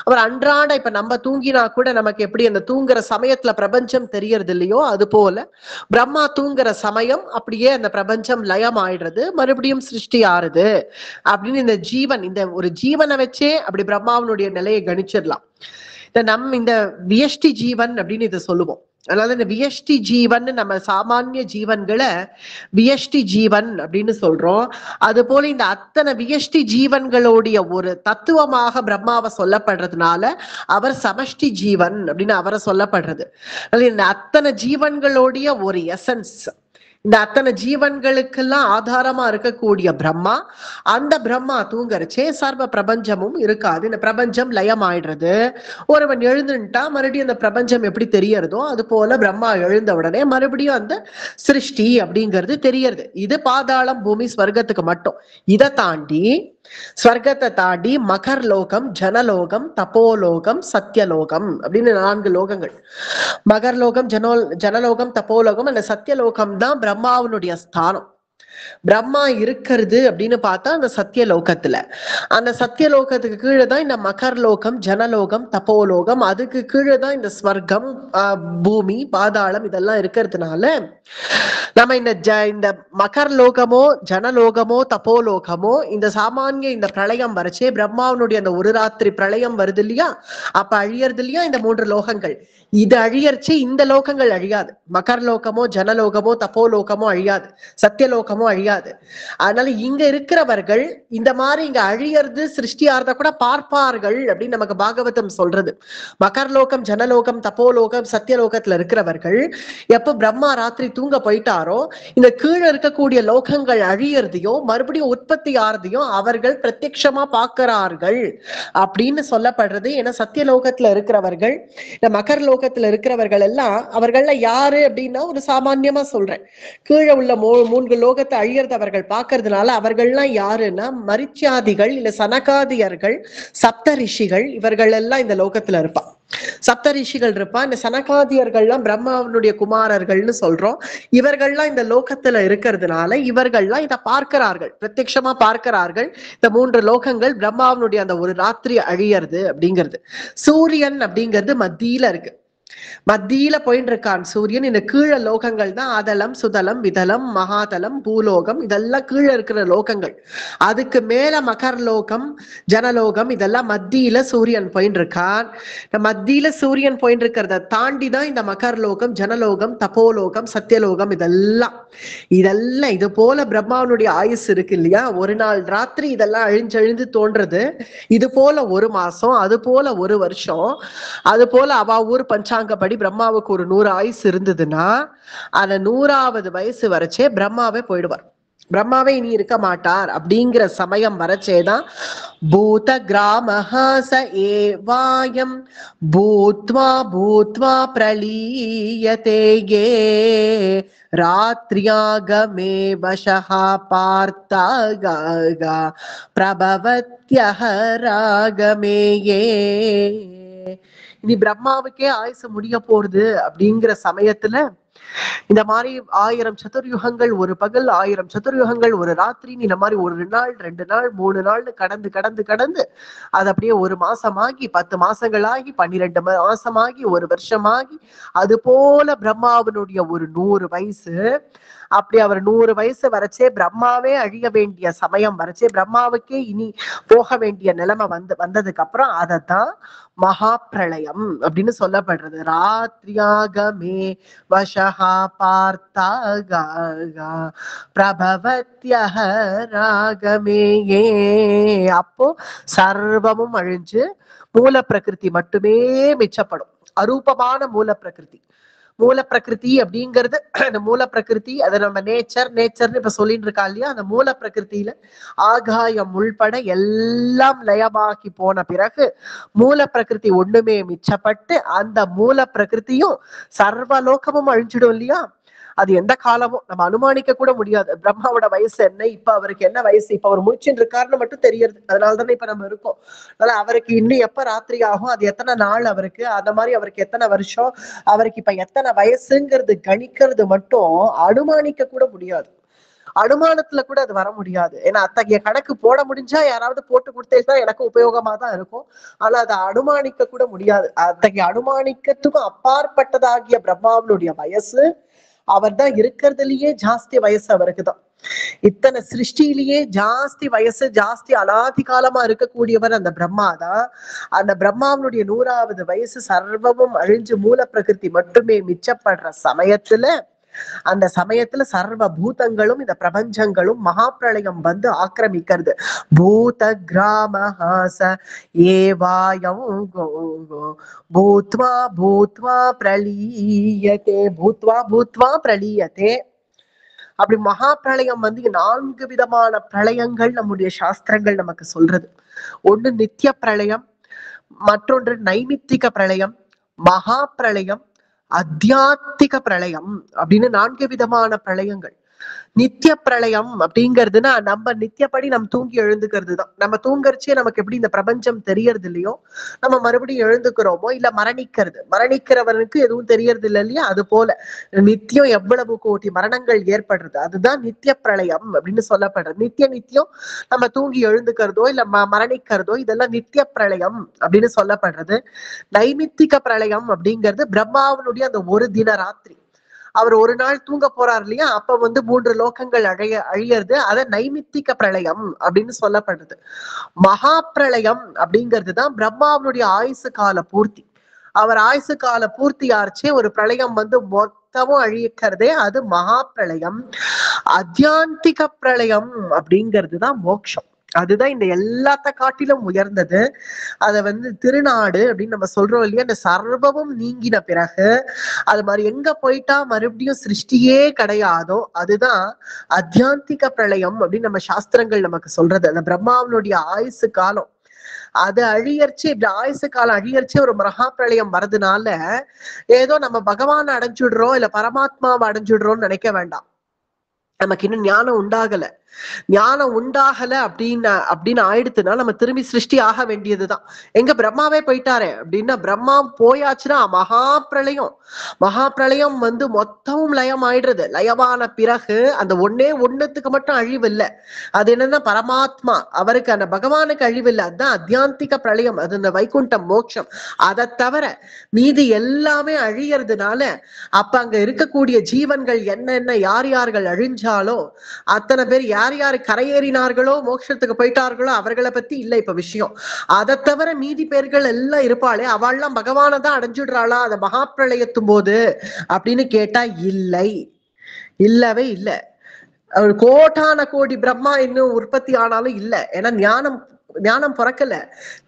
A: அவர் அன்றாட, இப்ப நம்ம தூங்கினா கூட நமக்கு எப்படி அந்த தூங்குற சமயத்துல பிரபஞ்சம் தெரியறது இல்லையோ, அது போல பிரம்மா தூங்குற சமயம் அப்படியே அந்த பிரபஞ்சம் லயம் ஆயிடுறது, மறுபடியும் சிருஷ்டி ஆறுது அப்படின்னு இந்த ஜீவன், இந்த ஒரு ஜீவனை வச்சே அப்படி பிரம்மாவனுடைய நிலையை கணிச்சிடலாம். இந்த வியஷ்டி ஜீவன் அப்படின்னு இதை சொல்லுவோம். அதனால இந்த வியஷ்டி ஜீவன் நம்ம சாமானிய ஜீவன்களை வியஷ்டி ஜீவன் அப்படின்னு சொல்றோம். அது போல இந்த அத்தனை வியஷ்டி ஜீவன்களுடைய ஒரு தத்துவமாக பிரம்மாவை சொல்லப்படுறதுனால அவர் சமஷ்டி ஜீவன் அப்படின்னு அவரை சொல்லப்படுறது. இந்த அத்தனை ஜீவன்களுடைய ஒரு எசன்ஸ், இந்த அத்தனை ஜீவன்களுக்கெல்லாம் ஆதாரமா இருக்கக்கூடிய பிரம்மா, அந்த பிரம்மா தூங்கரிச்சே சர்வ பிரபஞ்சமும் இருக்காது. இந்த பிரபஞ்சம் லயம் ஆயிடுறது. ஒருவன் எழுந்துட்டா மறுபடியும் அந்த பிரபஞ்சம் எப்படி தெரியறதோ அது போல பிரம்மா எழுந்த உடனே மறுபடியும் அந்த சிருஷ்டி அப்படிங்கிறது தெரியறது. இது பாதாளம் பூமி ஸ்வர்க்கத்துக்கு மட்டும். இதை தாண்டி ஸ்வர்க்கத்தை தாண்டி மகர்லோகம், ஜனலோகம், தபோலோகம், சத்தியலோகம் அப்படின்னு 4 லோகங்கள். மகர்லோகம், ஜனலோகம், தபோலோகம், அந்த சத்தியலோகம் தான் பிரம்மாவனுடைய ஸ்தானம். பிரம்மா இருக்கிறது அப்படின்னு பார்த்தா அந்த சத்தியலோகத்துல. அந்த சத்தியலோகத்துக்கு கீழே தான் இந்த மகர்லோகம், ஜனலோகம், தப்போலோகம், அதுக்கு கீழே தான் இந்த ஸ்வர்க்கம், பூமி, பாதாளம் இதெல்லாம் இருக்கிறதுனால நம்ம இந்த மகர்லோகமோ ஜனலோகமோ தப்போலோகமோ இந்த சாமானிய இந்த பிரளயம் வரைச்சே பிரம்மாவனுடைய அந்த ஒரு ராத்திரி பிரளயம் வருது இல்லையா, அப்ப அழியறது இல்லையா இந்த 3 லோகங்கள். இது அழியர்ச்சி, இந்த லோகங்கள் அழியாது. மகர்லோகமோ ஜனலோகமோ தப்போலோகமோ அழியாது, சத்தியலோகமோ அழியாது. அதனால இங்க இருக்கிறவர்கள் இந்த மாதிரி இங்க அழியறது சிருஷ்டியார்த கூட பார்ப்பார்கள் அப்படின்னு நமக்கு பாகவதம் சொல்றது. மகர்லோகம், ஜனலோகம், தப்போலோகம், சத்தியலோகத்துல இருக்கிறவர்கள் எப்ப பிரம்மா ராத்திரி தூங்க போயிட்டாரோ இந்த கீழே இருக்கக்கூடிய லோகங்கள் அழியறதையோ மறுபடியும் உற்பத்தி ஆறதையும் அவர்கள் பிரத்யட்சமா பார்க்கிறார்கள் அப்படின்னு சொல்லப்படுறது. ஏன்னா சத்தியலோகத்துல இருக்கிறவர்கள், இந்த மகர்லோகத்துல இருக்கிறவர்கள் எல்லாம் அவர்கள்ல யாரு அப்படின்னா ஒரு சாமான்யமா சொல்றேன், கீழே உள்ள 3 லோகத்தை அழியறது அவர்கள் பார்க்கறதுனால அவர்கள்லாம் யாருன்னா மரிச்சாதிகள் இல்ல சனகாதியர்கள், சப்த ரிஷிகள், இவர்கள் எல்லாம் இந்த லோகத்துல இருப்பா. சப்த ரிஷிகள் இருப்பா. இந்த சனகாதியர்கள்லாம் பிரம்மாவனுடைய குமாரர்கள்னு சொல்றோம். இவர்கள்லாம் இந்த லோகத்துல இருக்கிறதுனால இவர்கள்லாம் இதை பார்க்கிறார்கள், பிரத்யட்சமா பார்க்கிறார்கள். இந்த 3 லோகங்கள் பிரம்மாவனுடைய அந்த ஒரு ராத்திரி அழியறது அப்படிங்கிறது. சூரியன் அப்படிங்கிறது மத்தியில இருக்கு, மத்தியில போயிட்டு இருக்கான் சூரியன். இந்த கீழே லோகங்கள் தான் அதலம், சுதலம், விதலம், மகாதலம், பூலோகம், இதெல்லாம் கீழே இருக்கிற லோகங்கள். அதுக்கு மேல மகர்லோகம், ஜனலோகம், இதெல்லாம் மத்தியில சூரியன் போயிட்டு இருக்கான். மத்தியில சூரியன் போயிட்டு இருக்கிறத தாண்டிதான் இந்த மகர்லோகம், ஜனலோகம், தப்போலோகம், சத்தியலோகம், இதெல்லாம் இது போல பிரம்மாவனுடைய ஆயுசு இருக்கு இல்லையா, ஒரு நாள் ராத்திரி இதெல்லாம் அழிஞ்சழிந்து தோன்றது. இது போல ஒரு மாசம், அது போல ஒரு வருஷம், அது போல அவ ஊர் பஞ்சாங்கப்படி பிரம்மாவுக்கு ஒரு 100 ஆயுசு இருந்ததுன்னா அந்த 100வது வயசு வரைச்சே பிரம்மாவே போயிடுவார், பிரம்மாவே இனி இருக்க மாட்டார். அப்படிங்கிற சமயம் வரைச்சேதான் பூத கிராமஹாச ஏவாயம் பூத்வா பூத்வா பிரளீயதேயே ராத்ரியாகமே வசஹா பார்த்தாகா பிரபவத்யஹ ராகமேயே. இனி பிரம்மாவுக்கே ஆயுசு முடிய போறது அப்படிங்கிற சமயத்துல இந்த மாதிரி 1000 சதுர்யுகங்கள் ஒரு பகல், 1000 சதுர்யுகங்கள் ஒரு ராத்திரி, இந்த மாதிரி 1 நாள் 2 நாள் 3 நாள்னு கடந்து கடந்து கடந்து அது அப்படியே 1 மாசமாகி 10 மாசங்களாகி 12 மாசமாகி 1 வருஷமாகி அது போல பிரம்மாவனுடைய ஒரு 100 வயசு. அப்படி அவர் 100 வயசு வரைச்சே பிரம்மாவே அழிய வேண்டிய சமயம் வரைச்சே, பிரம்மாவுக்கே இனி போக வேண்டிய நிலைமை வந்ததுக்கு அப்புறம் அதத்தான் மகா பிரளயம் அப்படின்னு சொல்லப்படுறது. ராத்ரியாகமே வசஹா பார்த்தாகா பிரபவத்யஹ ராகமேயே. அப்போ சர்வமும் அழிஞ்சு மூல பிரகிருதி மட்டுமே மிச்சப்படும். அரூபமான மூல பிரகிருதி. மூல பிரகிருதி அப்படிங்கிறது அந்த மூல பிரகிருதி, அதை நம்ம நேச்சர்னு இப்ப சொல்லிட்டு இருக்கா இல்லையா, அந்த மூல பிரகிருத்தியில ஆகாயம் உள்பட எல்லாம் லயமாகி போன பிறகு மூல பிரகிருதி ஒண்ணுமே மிச்சப்பட்டு அந்த மூல பிரகிருத்தியும் சர்வலோகமும் அழிஞ்சிடும் இல்லையா. அது எந்த காலமும் நம்ம அனுமானிக்க கூட முடியாது. பிரம்மாவோட வயசு என்ன, இப்ப அவருக்கு என்ன வயசு, இப்ப அவர் முடிச்சுட்டு இருக்காருன்னு மட்டும் தெரியுது. அதனாலதானே இப்ப நம்ம இருக்கோம். அதனால அவருக்கு இன்னும் எப்ப ராத்திரி ஆகும், அது எத்தனை நாள் அவருக்கு, அந்த மாதிரி அவருக்கு எத்தனை வருஷம், அவருக்கு இப்ப எத்தனை வயசுங்கிறது கணிக்கிறது மட்டும் அனுமானிக்க கூட முடியாது. அனுமானத்துல கூட அது வர முடியாது. ஏன்னா அத்தகைய கணக்கு போட முடிஞ்சா யாராவது போட்டு கொடுத்தா எனக்கு உபயோகமா தான் இருக்கும். ஆனா அதை அனுமானிக்க கூட முடியாது. அத்தகைய அனுமானிக்கத்துக்கும் அப்பாற்பட்டதாகிய பிரம்மாவனுடைய வயசு, அவர் தான் இருக்கிறதுலயே ஜாஸ்தி வயசு அவருக்கு தான். இத்தனை சிருஷ்டியிலேயே ஜாஸ்தி வயசு, ஜாஸ்தி அனாதி காலமா இருக்கக்கூடியவர் அந்த பிரம்மா தான். அந்த பிரம்மாவனுடைய 100வது வயசு சர்வமும் அழிஞ்சு மூல பிரகிருதி மட்டுமே மிச்சப்படுற சமயத்துல, அந்த சமயத்துல சர்வ பூதங்களும் இந்த பிரபஞ்சங்களும் மகாபிரளயம் வந்து ஆக்கிரமிக்கிறது. பூத கிராமஹாச ஏவாயம் பூத்வா பூத்வா பிரளீயதே பூத்வா பூத்வா பிரளீயதே. அப்படி மகா பிரளயம் வந்து 4 விதமான பிரளயங்கள் நம்முடைய சாஸ்திரங்கள் நமக்கு சொல்றது. ஒண்ணு நித்திய பிரளயம், மற்றொன்று நைமித்திக பிரளயம், மகா பிரளயம், அத்தியாத்திக பிரளயம் அப்படின்னு 4 விதமான பிரளயங்கள். நித்திய பிரளயம் அப்படிங்கிறதுனா நம்ம நித்தியப்படி நம்ம தூங்கி எழுந்துக்கிறது தான். நம்ம தூங்கறச்சே நமக்கு எப்படி இந்த பிரபஞ்சம் தெரியறது இல்லையோ, நம்ம மறுபடியும் எழுந்துக்கிறோமோ, இல்ல மரணிக்கிறவனுக்கு எதுவும் தெரியறது இல்லை இல்லையா? அது போல நித்தியம் எவ்வளவு கோடி மரணங்கள் ஏற்படுறது, அதுதான் நித்திய பிரளயம் அப்படின்னு சொல்லப்படுறது. நித்தியம் நம்ம தூங்கி எழுந்துக்கிறதோ இல்ல மரணிக்கிறதோ, இதெல்லாம் நித்திய பிரளயம் அப்படின்னு சொல்லப்படுறது. நைமித்திக பிரளயம் அப்படிங்கிறது பிரம்மாவனுடைய அந்த ஒரு தின ராத்திரி, அவர் ஒரு நாள் தூங்க போறார் இல்லையா, அப்ப 3 லோகங்கள் அழியறது, அத நைமித்திக பிரளயம் அப்படின்னு சொல்லப்படுது. மகா பிரளயம் அப்படிங்கிறதுதான் பிரம்மாவனுடைய ஆயுசு கால பூர்த்தி. அவர் ஆயுசு கால பூர்த்தி ஆச்சே ஒரு பிரளயம் மொத்தமும் அழிக்கிறதே, அது மகா பிரளயம். அத்தியாந்திக பிரளயம் அப்படிங்கிறதுதான் மோட்சம். அதுதான் இந்த எல்லாத்த காட்டிலும் உயர்ந்தது. அத திருநாடு அப்படின்னு நம்ம சொல்றோம் இல்லையா, அந்த சர்வமும் நீங்கின பிறகு அது மாதிரி எங்க போயிட்டா மறுபடியும் சிருஷ்டியே கிடையாதோ அதுதான் அத்தியாந்திக பிரளயம் அப்படின்னு நம்ம சாஸ்திரங்கள் நமக்கு சொல்றது. அந்த பிரம்மாவனுடைய ஆயுசு காலம் அது அழியர்ச்சி, இப்படி ஆயுசு காலம் அழியர்ச்சி ஒரு மகா பிரளயம் வர்றதுனால ஏதோ நம்ம பகவான் அடைஞ்சுடுறோம் இல்ல பரமாத்மாவை அடைஞ்சுடுறோம்னு நினைக்க வேண்டாம். நமக்கு இன்னும் ஞானம் உண்டாகல அப்படின்னு ஆயிடுத்துன்னா நம்ம திரும்பி சிருஷ்டி ஆக வேண்டியதுதான். எங்க பிரம்மாவே போயிட்டாரே அப்படின்னா, பிரம்மா போயாச்சுன்னா மகா பிரளயம் மொத்தமும் லயம் ஆயிடுறது. லயமான பிறகு அந்த ஒண்ணுத்துக்கு மட்டும் அழிவு இல்லை. அது என்னன்னா பரமாத்மா, அவருக்கு அந்த பகவானுக்கு அழிவு இல்லை. அதுதான் அத்தியாந்திக பிரளயம், அது இந்த வைகுண்டம் மோட்சம். அதை தவிர மீதி எல்லாமே அழியறதுனால அப்ப அங்க இருக்கக்கூடிய ஜீவன்கள் என்னென்ன யார்கள் அழிஞ்சாலோ அத்தனை பேர் யார் கரையேறினார்களோ மோட்சத்துக்கு போயிட்டார்களோ அவர்களை பத்தி இல்ல இப்ப விஷயம். அதை தவிர மீதி பேர்கள் எல்லாம் இருப்பாளே, அவள்லாம் பகவானை தான் அடைஞ்சுடுறாளா அந்த மகா பிரளயத்தும் போது அப்படின்னு கேட்டா இல்லவே இல்லை. கோடான கோடி பிரம்மா இன்னும் உற்பத்தி ஆனாலும் இல்லை. ஏன்னா ஞானம் பிறக்கல.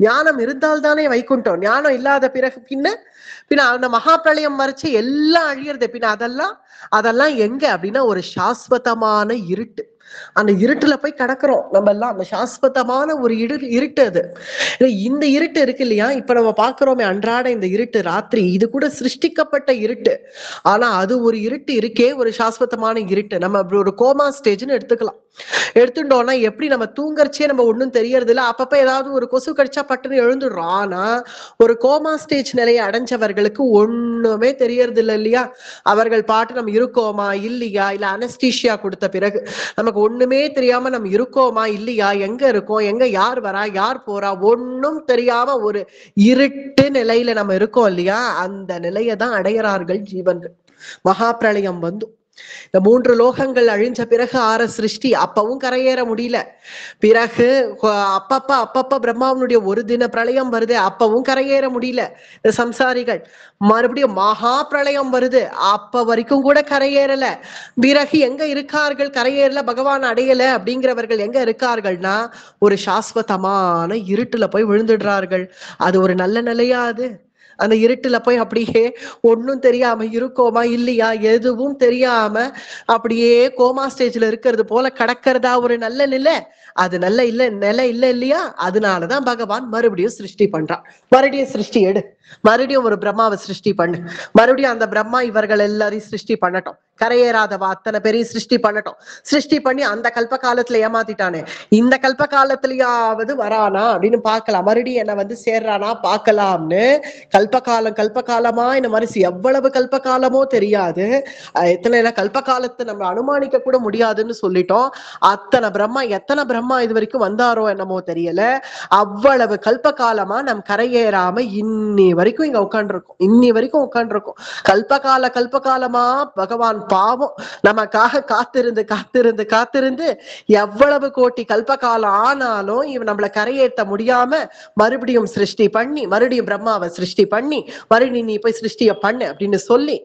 A: ஞானம் இருந்தால்தானே வைகுண்டம். ஞானம் இல்லாத பிறகு பின்ன அந்த மகா பிரளயம் வரைச்சு எல்லாம் அழியறது. அதெல்லாம் எங்க அப்படின்னா ஒரு சாஸ்வதமான இருட்டு. அந்த இருட்டுல போய் கடக்கிறோம் நம்ம எல்லாம். அந்த சாஸ்வதமான ஒரு இருட்டு அது. இந்த இருட்டு இருக்கு இல்லையா, இப்ப நம்ம பாக்குறோமே அன்றாட இந்த இருட்டு ராத்திரி, இது கூட சிருஷ்டிக்கப்பட்ட இருட்டு. ஆனா அது ஒரு இருட்டு இருக்கே, ஒரு சாஸ்வதமான இருட்டு. நம்ம ஒரு கோமா ஸ்டேஜ்னு எடுத்துட்டோம்னா எப்படி நம்ம தூங்கறச்சே நம்ம ஒண்ணும் தெரியறது இல்லை. அப்பப்ப ஏதாவது ஒரு கொசு கடிச்சா பட்டுன்னு எழுந்துடுறோம். ஆனா ஒரு கோமா ஸ்டேஜ் நிலையை அடைஞ்சவர்களுக்கு ஒண்ணுமே தெரியறது இல்லை இல்லையா. அவர்கள் பாட்டு நம்ம இருக்கோமா இல்லையா, இல்ல அனஸ்தீஷியா கொடுத்த பிறகு நமக்கு ஒண்ணுமே தெரியாம நம்ம இருக்கோமா இல்லையா, எங்க இருக்கோம், எங்க யார் வரா யார் போறா ஒன்னும் தெரியாம ஒரு இருட்டு நிலையில நம்ம இருக்கோம் இல்லையா. அந்த நிலையை தான் அடைகிறார்கள் ஜீவன்கள். மகா பிரளயம் இந்த 3 லோகங்கள் அழிஞ்ச பிறகு ஆற சிருஷ்டி, அப்பவும் கரையேற முடியல. பிறகு அப்பப்ப பிரம்மாவனுடைய ஒரு தின பிரளயம் வருது, அப்பவும் கரையேற முடியல சம்சாரிகள். மறுபடியும் மகா பிரளயம் வருது, அப்ப வரைக்கும் கூட கரையேறல. பிறகு எங்க இருக்கார்கள், கரையேறல பகவான் அடையல அப்படிங்கிறவர்கள் எங்க இருக்கார்கள்னா ஒரு சாஸ்வதமான இருட்டுல போய் விழுந்துடுறார்கள். அது ஒரு நல்ல நிலையா? அது அந்த இருட்டுல போய் அப்படியே ஒன்னும் தெரியாம இருக்கோமா இல்லையா எதுவும் தெரியாம அப்படியே கோமா ஸ்டேஜ்ல இருக்கிறது போல கடக்கிறதா ஒரு நல்ல நிலை? அது நல்ல நிலை இல்லையா. அதனாலதான் பகவான் மறுபடியும் சிருஷ்டி பண்றான். மறுபடியும் சிருஷ்டி மறுபடியும் ஒரு பிரம்மாவை சிருஷ்டி பண்ணு, மறுபடியும் அந்த பிரம்மா இவர்கள் எல்லாரையும் சிருஷ்டி பண்ணட்டும், கரையேறாதவா அத்தனை பேரையும் சிருஷ்டி பண்ணட்டும். சிருஷ்டி பண்ணி அந்த கல்ப காலத்துல ஏமாத்திட்டானே, இந்த கல்ப காலத்திலேயாவது வரானா அப்படின்னு பார்க்கலாம். மறுபடியும் என்ன சேர்றானா பார்க்கலாம்னு கல்ப காலமா இந்த மாதிரி எவ்வளவு கல்ப காலமோ தெரியாது. எத்தனை கல்ப காலத்தை நம்ம அனுமானிக்க கூட முடியாதுன்னு சொல்லிட்டோம். அத்தனை பிரம்மா எத்தனை பிரம்மா இது வரைக்கும் வந்தாரோ என்னமோ தெரியல. அவ்வளவு கல்ப காலமா நம் கரையேறாம இன்னி வரைக்கும் இங்க உட்கார்ந்துருக்கோம். கல்ப காலமா பகவான் பாவம் நமக்காக காத்திருந்து எவ்வளவு கோட்டி கல்ப காலம் ஆனாலும் இவன் நம்மளை கரையேற்ற முடியாம மறுபடியும் சிருஷ்டி பண்ணி, மறுபடியும் பிரம்மாவை சிருஷ்டி பண்ணி, மறுபடியும் நீ போய் சிருஷ்டிய பண்ணு அப்படின்னு சொல்லி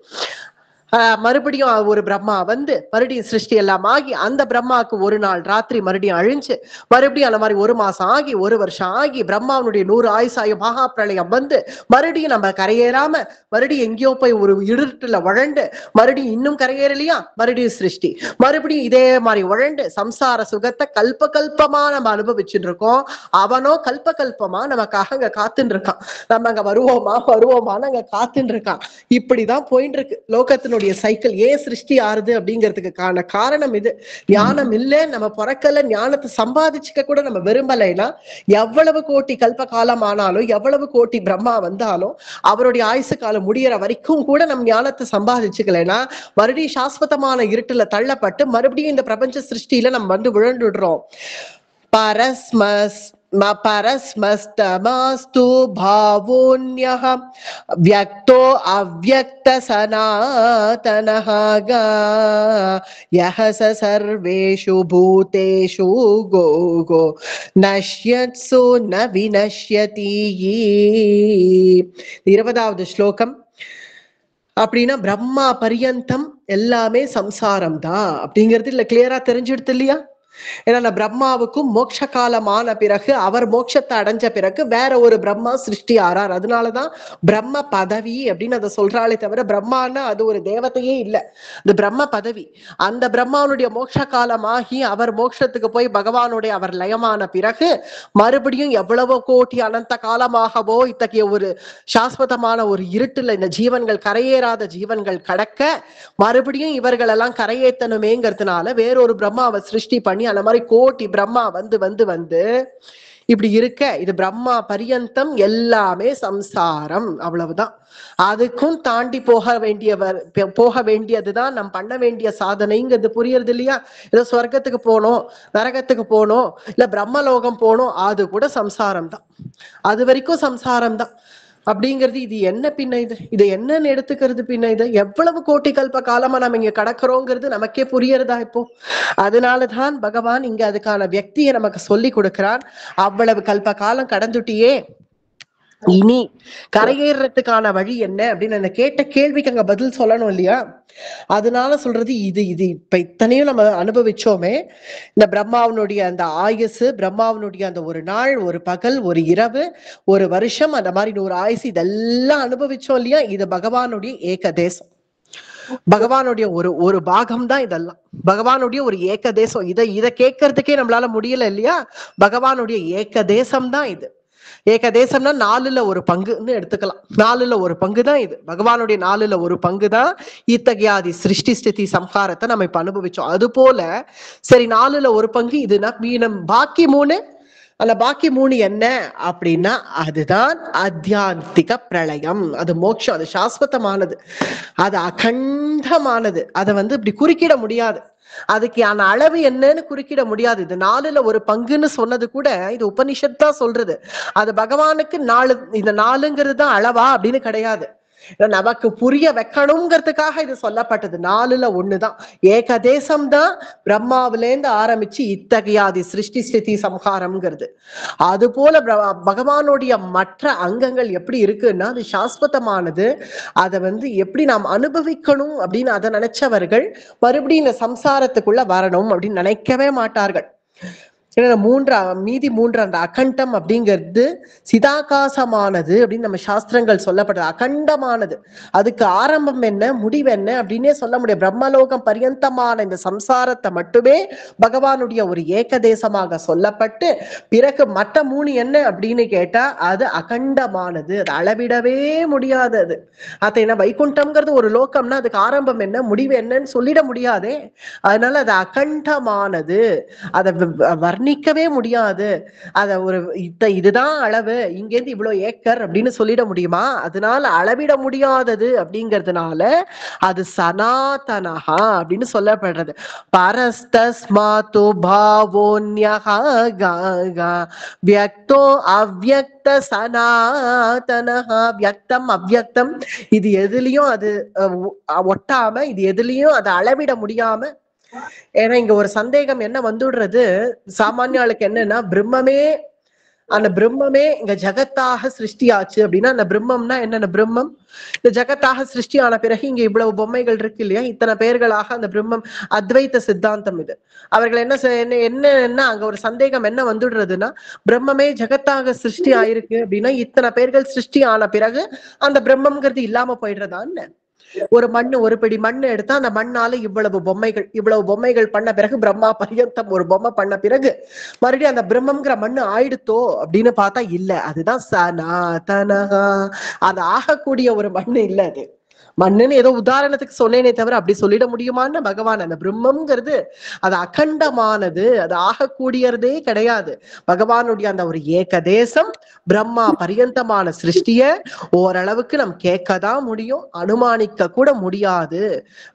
A: மறுபடியும் ஒரு பிரம்மா மறுபடியும் சிருஷ்டி எல்லாம் ஆகி அந்த பிரம்மாவுக்கு ஒரு நாள் ராத்திரி மறுபடியும் அழிஞ்சு, மறுபடியும் அந்த மாதிரி 1 மாசம் ஆகி 1 வருஷம் ஆகி பிரம்மாவனுடைய 100 ஆயுசாய மகா பிரளயம் மறுபடியும் நம்ம கரையேறாம மறுபடியும் எங்கேயோ போய் ஒரு இருட்டுல வழண்டு, மறுபடியும் இன்னும் கரையேறலையா மறுபடியும் சிருஷ்டி, மறுபடியும் இதே மாதிரி வழண்டு சம்சார சுகத்தை கல்பமா நம்ம அனுபவிச்சுட்டு இருக்கோம். அவனோ கல்பமா நமக்காக அங்க காத்துட்டு இருக்கான். நம்ம அங்க வருவோமான்னு அங்க காத்துட்டு இருக்கான். இப்படிதான் போயிட்டு இருக்கு லோகத்தினுடைய பகவானுடைய சைக்கிள் ஏன் சிருஷ்டி ஆறுது அப்படிங்கிறதுக்கு காரணம் இது. ஞானம் இல்ல, நம்ம பிறக்கல, ஞானத்தை சம்பாதிச்சுக்க கூட நம்ம விரும்பலைன்னா எவ்வளவு கோடி கல்ப காலம் ஆனாலும் எவ்வளவு கோடி பிரம்மா வந்தாலும் அவருடைய ஆயுசு காலம் முடியற வரைக்கும் கூட நம்ம ஞானத்தை சம்பாதிச்சுக்கலைன்னா மறுபடியும் சாஸ்வதமான இருட்டுல தள்ளப்பட்டு மறுபடியும் இந்த பிரபஞ்ச சிருஷ்டியில நம்ம வந்து விழுந்துடுறோம். பரஸ்மஸ்தமாஸ்து பாவோன்யஹ வ்யக்தோ அவ்யக்த சனாதனஹ யஹ ச சர்வேஷு பூதேஷு கோ நஷ்யத்சு ந விநஷ்யதி. 20வது ஸ்லோகம். அப்படின்னா பிரம்மா பரியந்தம் எல்லாமே சம்சாரம் தான் அப்படிங்கிறது இல்ல கிளியரா தெரிஞ்சுடுது இல்லையா? ஏன்னா பிரம்மாவுக்கும் மோட்ச காலமான பிறகு அவர் மோட்சத்தை அடைஞ்ச பிறகு வேற ஒரு பிரம்மா சிருஷ்டி ஆறார். அதனாலதான் பிரம்ம பதவி அப்படின்னு அதை சொல்றாளே தவிர பிரம்மான்னா அது ஒரு தேவதையே இல்லை, அது பிரம்ம பதவி. அந்த பிரம்மாவுடைய மோட்ச காலமாகி அவர் மோட்சத்துக்கு போய் பகவானுடைய அவர் லயமான பிறகு மறுபடியும் எவ்வளவோ கோடி அனந்த காலமாகவோ இத்தகைய ஒரு சாஸ்வதமான ஒரு இருட்டுல இந்த ஜீவன்கள் கரையேறாத ஜீவன்கள் கடக்க மறுபடியும் இவர்கள் எல்லாம் கரையேத்தனுமேங்கிறதுனால வேறொரு பிரம்மாவை சிருஷ்டி பண்ணி அந்த மாதிரி கோட்டி பிரம்மா வந்து வந்து வந்து இப்படி இருக்க இது பிரம்மா பரியந்தம் எல்லாமே சம்சாரம், அவ்வளவுதான். அதுக்கும் தாண்டி போக வேண்டியதுதான் நம் பண்ண வேண்டிய சாதனைங்கிறது புரியுறது இல்லையா? ஏதோ சொர்க்கத்துக்கு போனோம், நரகத்துக்கு போனோம், இல்ல பிரம்மலோகம் போனோம், அது கூட சம்சாரம் தான், அது வரைக்கும் சம்சாரம் தான் அப்படிங்கிறது. இது என்ன பின்ன இது என்னன்னு எடுத்துக்கிறது பின்ன இது எவ்வளவு கோட்டி கல்ப காலமா நம்ம இங்க கடக்கிறோங்கிறது நமக்கே புரியறதா இப்போ? அதனாலதான் பகவான் இங்க அதுக்கான வியக்தியை நமக்கு சொல்லி கொடுக்கிறான். அவ்வளவு கல்ப காலம் கடந்துட்டியே, இனி கரையேறதுக்கான வழி என்ன அப்படின்னு அந்த கேட்ட கேள்விக்கு அங்க பதில் சொல்லணும் இல்லையா? அதனால சொல்றது இது இப்ப இத்தனையும் நம்ம அனுபவிச்சோமே, இந்த பிரம்மாவனுடைய அந்த ஆயுசு, பிரம்மாவனுடைய அந்த ஒரு நாள், ஒரு பகல், ஒரு இரவு, ஒரு வருஷம், அந்த மாதிரி 100 ஆயுசு, இதெல்லாம் அனுபவிச்சோம் இல்லையா? இது பகவானுடைய ஏகதேசம், பகவானுடைய ஒரு பாகம் தான் இதெல்லாம், பகவானுடைய ஒரு ஏகதேசம். இதை கேட்கறதுக்கே நம்மளால முடியல இல்லையா? பகவானுடைய ஏகதேசம் தான் இது. ஏகதேசம்னா 4ல் 1 பங்குன்னு எடுத்துக்கலாம். 4ல் 1 பங்கு தான் இது, பகவானுடைய 4ல் 1 பங்கு தான் இத்தகையாதி சிருஷ்டி ஸ்திதி சம்ஹாரத்தை நம்ம இப்ப அனுபவிச்சோம். அது போல சரி 4ல் 1 பங்கு இதுனா மீனம் பாக்கி 3, அந்த பாக்கி 3 என்ன அப்படின்னா அதுதான் அத்தியாந்திக பிரளயம், அது மோட்சம், அது சாஸ்வதமானது, அது அகண்டமானது. அதை வந்து இப்படி குறுக்கிட முடியாது, அதுக்கு அளவு என்னன்னு குறுக்கிட முடியாது. இது 4ல் 1 பங்குன்னு சொன்னது கூட இது உபனிஷத் தான் சொல்றது. அது பகவானுக்கு 4, இந்த 4ங்கிறது தான் அளவா அப்படின்னு கிடையாது, நமக்கு புரிய வைக்கணுங்கிறதுக்காக இது சொல்லப்பட்டது. 4ல் 1 தான், ஏகதேசம் தான் பிரம்மாவிலேருந்து ஆரம்பிச்சு இத்தகையாதி சிருஷ்டி ஸ்திதி சம்ஹாரம்ங்கிறது. அது போல பகவானுடைய மற்ற அங்கங்கள் எப்படி இருக்குன்னா அது சாஸ்வதமானது. அதை வந்து எப்படி நாம் அனுபவிக்கணும் அப்படின்னு அதை நினைச்சவர்கள் மறுபடியும் இந்த சம்சாரத்துக்குள்ள வரணும் அப்படின்னு நினைக்கவே மாட்டார்கள். மீதி 3 அந்த அகண்டம் அப்படிங்கிறது சிதாகாசமானது அப்படின்னு நம்ம சாஸ்திரங்கள் சொல்லப்படுது. அகண்டமானது, அதுக்கு ஆரம்பம் என்ன முடிவு என்ன அப்படின்னே சொல்ல முடியும். பிரம்மலோகம் பரியந்தமான இந்த சம்சாரத்தை மட்டுமே பகவானுடைய ஒரு ஏகதேசமாக சொல்லப்பட்டு பிறகு மற்ற 3 என்ன அப்படின்னு கேட்டா அது அகண்டமானது, அது அளவிடவே முடியாதது. அது என்ன வைகுண்டம்ங்கிறது ஒரு லோகம்னா அதுக்கு ஆரம்பம் என்ன முடிவு என்னன்னு சொல்லிட முடியாதே. அதனால அது அகண்டமானது, அதை வர்ணிக்கவே முடியாது. அத ஒரு இதுதான் அளவு, இங்கேருந்து இவ்வளவு ஏக்கர் அப்படின்னு சொல்லிட முடியுமா? அதனால அளவிட முடியாதது அப்படிங்கிறதுனால அது சனாதனஹா அப்படின்னு சொல்லப்படுறது. பரஸ்தஸ்மாது பாவோன்யஹா வியக்தோ அவ்யக்த சனாதனஹா. வியக்தம் அவ்யக்தம் இது எதுலயும் அது ஒட்டாம, இது எதுலயும் அதை அளவிட முடியாம. ஏன்னா இங்க ஒரு சந்தேகம் என்ன வந்துடுறது சாமானியாளுக்கு என்னன்னா, அந்த பிரம்மமே இங்க ஜகத்தாக சிருஷ்டி ஆச்சு அப்படின்னா அந்த பிரம்மம்னா என்னென்ன? பிரம்மம் இந்த ஜகத்தாக சிருஷ்டி ஆன பிறகு இங்க இவ்வளவு பொம்மைகள் இருக்கு இல்லையா, இத்தனை பெயர்களாக அந்த பிரம்மம் அத்வைத சித்தாந்தம் இது. அவர்கள் என்ன அங்க ஒரு சந்தேகம் என்ன வந்துடுறதுன்னா, பிரம்மமே ஜகத்தாக சிருஷ்டி ஆயிருக்கு அப்படின்னா இத்தனை பெயர்கள் சிருஷ்டி ஆன பிறகு அந்த பிரம்மம்ங்கிறது இல்லாம போயிடுறதான்னு. ஒரு பிடி மண்ணு எடுத்தா அந்த மண்ணால இவ்வளவு பொம்மைகள் பண்ண பிறகு பிரம்மா பரியந்தம் ஒரு பொம்மை பண்ண பிறகு மறுபடியும் அந்த பிரம்மங்கிற மண்ணு ஆயிடுத்தோ அப்படின்னு பார்த்தா இல்ல, அதுதான் சனாதனஹா, அது ஆகக்கூடிய ஒரு மண்ணு இல்ல அது. மண்ணுன்னு ஏதோ உதாரணத்துக்கு சொன்னேனே தவிர அப்படி சொல்லிட முடியுமான்னு பகவான். அந்த பிரம்மம்ங்கிறது அது அகண்டமானது, அது ஆகக்கூடியதே கிடையாது. பகவானுடைய அந்த ஒரு ஏகதேசம் பிரம்மா பரியந்தமான சிருஷ்டிய ஓரளவுக்கு நம்ம கேட்கதான் முடியும், அனுமானிக்க கூட முடியாது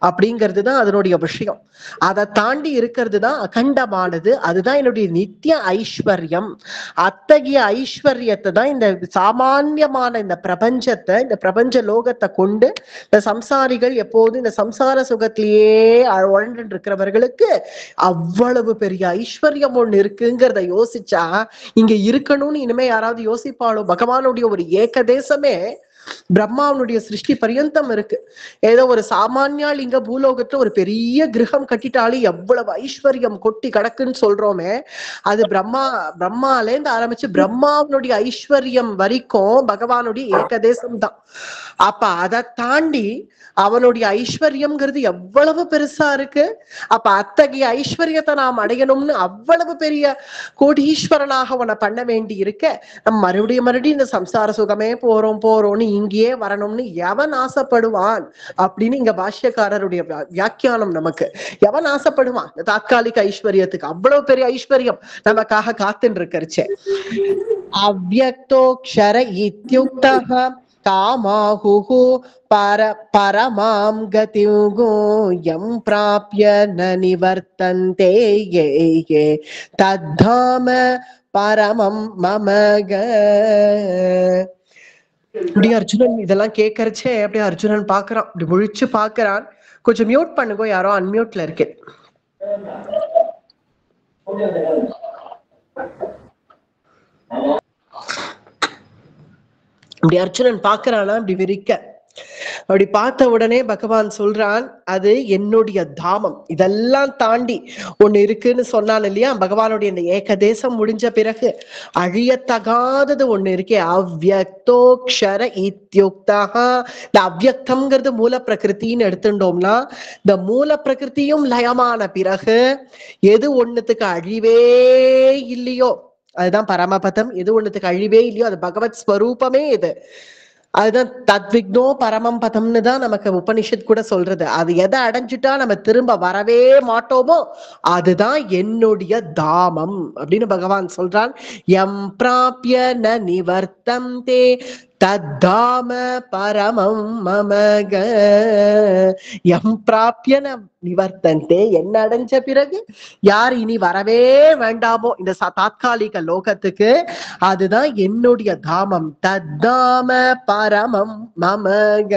A: அப்படிங்கிறது தான் அதனுடைய விஷயம். அதை தாண்டி இருக்கிறது தான் அகண்டமானது. அதுதான் என்னுடைய நித்திய ஐஸ்வர்யம். அத்தகைய ஐஸ்வர்யத்தை தான் இந்த சாமான்யமான இந்த பிரபஞ்சத்தை, இந்த பிரபஞ்ச லோகத்தை கொண்டு இந்த சம்சாரிகள் எப்போதும் இந்த சம்சார சுகத்திலேயே உழண்டு இருக்கிறவர்களுக்கு அவ்வளவு பெரிய ஐஸ்வர்யம் ஒண்ணு இருக்குங்கிறத யோசிச்சா இங்க இருக்கணும்னு இனிமே யாராவது யோசிப்பாளோ? பகவானுடைய ஒரு ஏகதேசமே பிரம்மாவனுடைய சிருஷ்டி பரியந்தம் இருக்கு. ஏதோ ஒரு சாமானியால் இங்க பூலோகத்துல ஒரு பெரிய கிரகம் கட்டிட்டாலும் எவ்வளவு ஐஸ்வர்யம் கொட்டி கிடக்குன்னு சொல்றோமே, அது பிரம்மாலேருந்து ஆரம்பிச்சு பிரம்மாவனுடைய ஐஸ்வர்யம் வரைக்கும் பகவானுடைய ஏகதேசம் தான். அப்ப அதை தாண்டி அவனுடைய ஐஸ்வர்யம்ங்கிறது எவ்வளவு பெருசா இருக்கு. அப்ப அத்தகைய ஐஸ்வர்யத்தை நாம் அடையணும்னு அவ்வளவு பெரிய கோடீஸ்வரனாக அவனை பண்ண வேண்டி இருக்க, நம்ம மறுபடியும் இந்த சம்சார சுகமே போறோம்னு இங்கேயே வரணும்னு எவன் ஆசைப்படுவான் அப்படின்னு இங்க பாஷ்யக்காரருடைய வியாக்கியானம் நமக்கு. எவன் ஆசைப்படுவான் இந்த தாத்காலிக ஐஸ்வர்யத்துக்கு? அவ்வளவு பெரிய ஐஸ்வர்யம் நமக்காக காத்துன்னு இருக்கருச்சே. அவ்யக்தோக்ஷர இத்யுக்தஹ காமாஹுஹு பரமாம் கதியுகோ யம் பிராப்ய ந நிவர்த்தந்தே யே தத்தாம பரமம் மமக. அப்படியே அர்ஜுனன் இதெல்லாம் கேட்கறச்சே அப்படியே அர்ஜுனன் பாக்குறான், அப்படி முழிச்சு பாக்குறான். கொஞ்சம் மியூட் பண்ணுங்க, யாரோ அன்மியூட்ல இருக்கு. இப்படி அர்ஜுனன் பாக்குறானா அப்படி விரிக்க. அப்படி பார்த்த உடனே பகவான் சொல்றான், அது என்னுடைய தாமம். இதெல்லாம் தாண்டி ஒண்ணு இருக்குன்னு சொன்னான் இல்லையா? பகவானுடைய இந்த ஏகதேசம் முடிஞ்ச பிறகு அழியத்தகாதது ஒண்ணு இருக்கே, அவ்யக்தோக்ஷர இத்யுக்தஹ. இந்த அவ்யக்தம்ங்கிறது மூல பிரகிருத்தின்னு எடுத்துட்டோம்னா, இந்த மூல பிரகிருத்தியும் லயமான பிறகு எது ஒண்ணுத்துக்கு அழிவே இல்லையோ அதுதான் பரமபதம். எது ஒண்ணுத்துக்கு அழிவே இல்லையோ அது பகவத் ஸ்வரூபமே. இது அதுதான் தத்விக்னோ பரமம் பதம்னு தான் நமக்கு உபனிஷத் கூட சொல்றது. அது எதை அடைஞ்சிட்டா நம்ம திரும்ப வரவே மாட்டோமோ அதுதான் என்னுடைய தாமம் அப்படின்னு பகவான் சொல்றான். எம் பிராப்ய ந நிவர்த்தந்தே தத்தாம பரமம் மமக. எம் பிராப்ய ந நிவர்த்தந்தே, என்ன அடைஞ்ச பிறகு யார் இனி வரவே வேண்டாமோ இந்த தாத்காலிக லோகத்துக்கு, அதுதான் என்னுடைய தாமம். தத்தாம பரமம் மமக.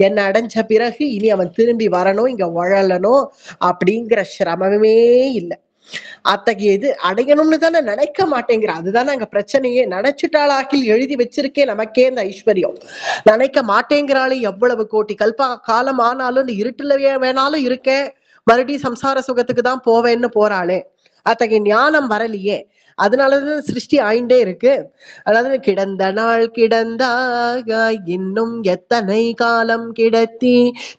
A: என்ன அடைஞ்ச பிறகு இனி அவன் திரும்பி வரணும், இங்க வாழலணும் அப்படிங்கிற சிரமமே இல்லை. அத்தகைய இது அடையணும்னு தானே நினைக்க மாட்டேங்கிற. அதுதானே அங்க பிரச்சனையே. நினைச்சுட்டாளாக்கில் எழுதி வச்சிருக்கேன் நமக்கே இந்த ஐஸ்வர்யம். நினைக்க மாட்டேங்கிறாளே, எவ்வளவு கோடி கல்ப காலம் ஆனாலும் இந்த இருட்டுலவே வேணாலும் இருக்கேன், மறுபடியும் சம்சார சுகத்துக்கு தான் போவேன்னு போறாளே. அத்தகைய ஞானம் வரலையே. அதனாலதான் சிருஷ்டி ஆயிண்டே இருக்கு. அதாவது கிடந்த நாள் கிடந்தாக இன்னும் எத்தனை காலம் கிடத்தி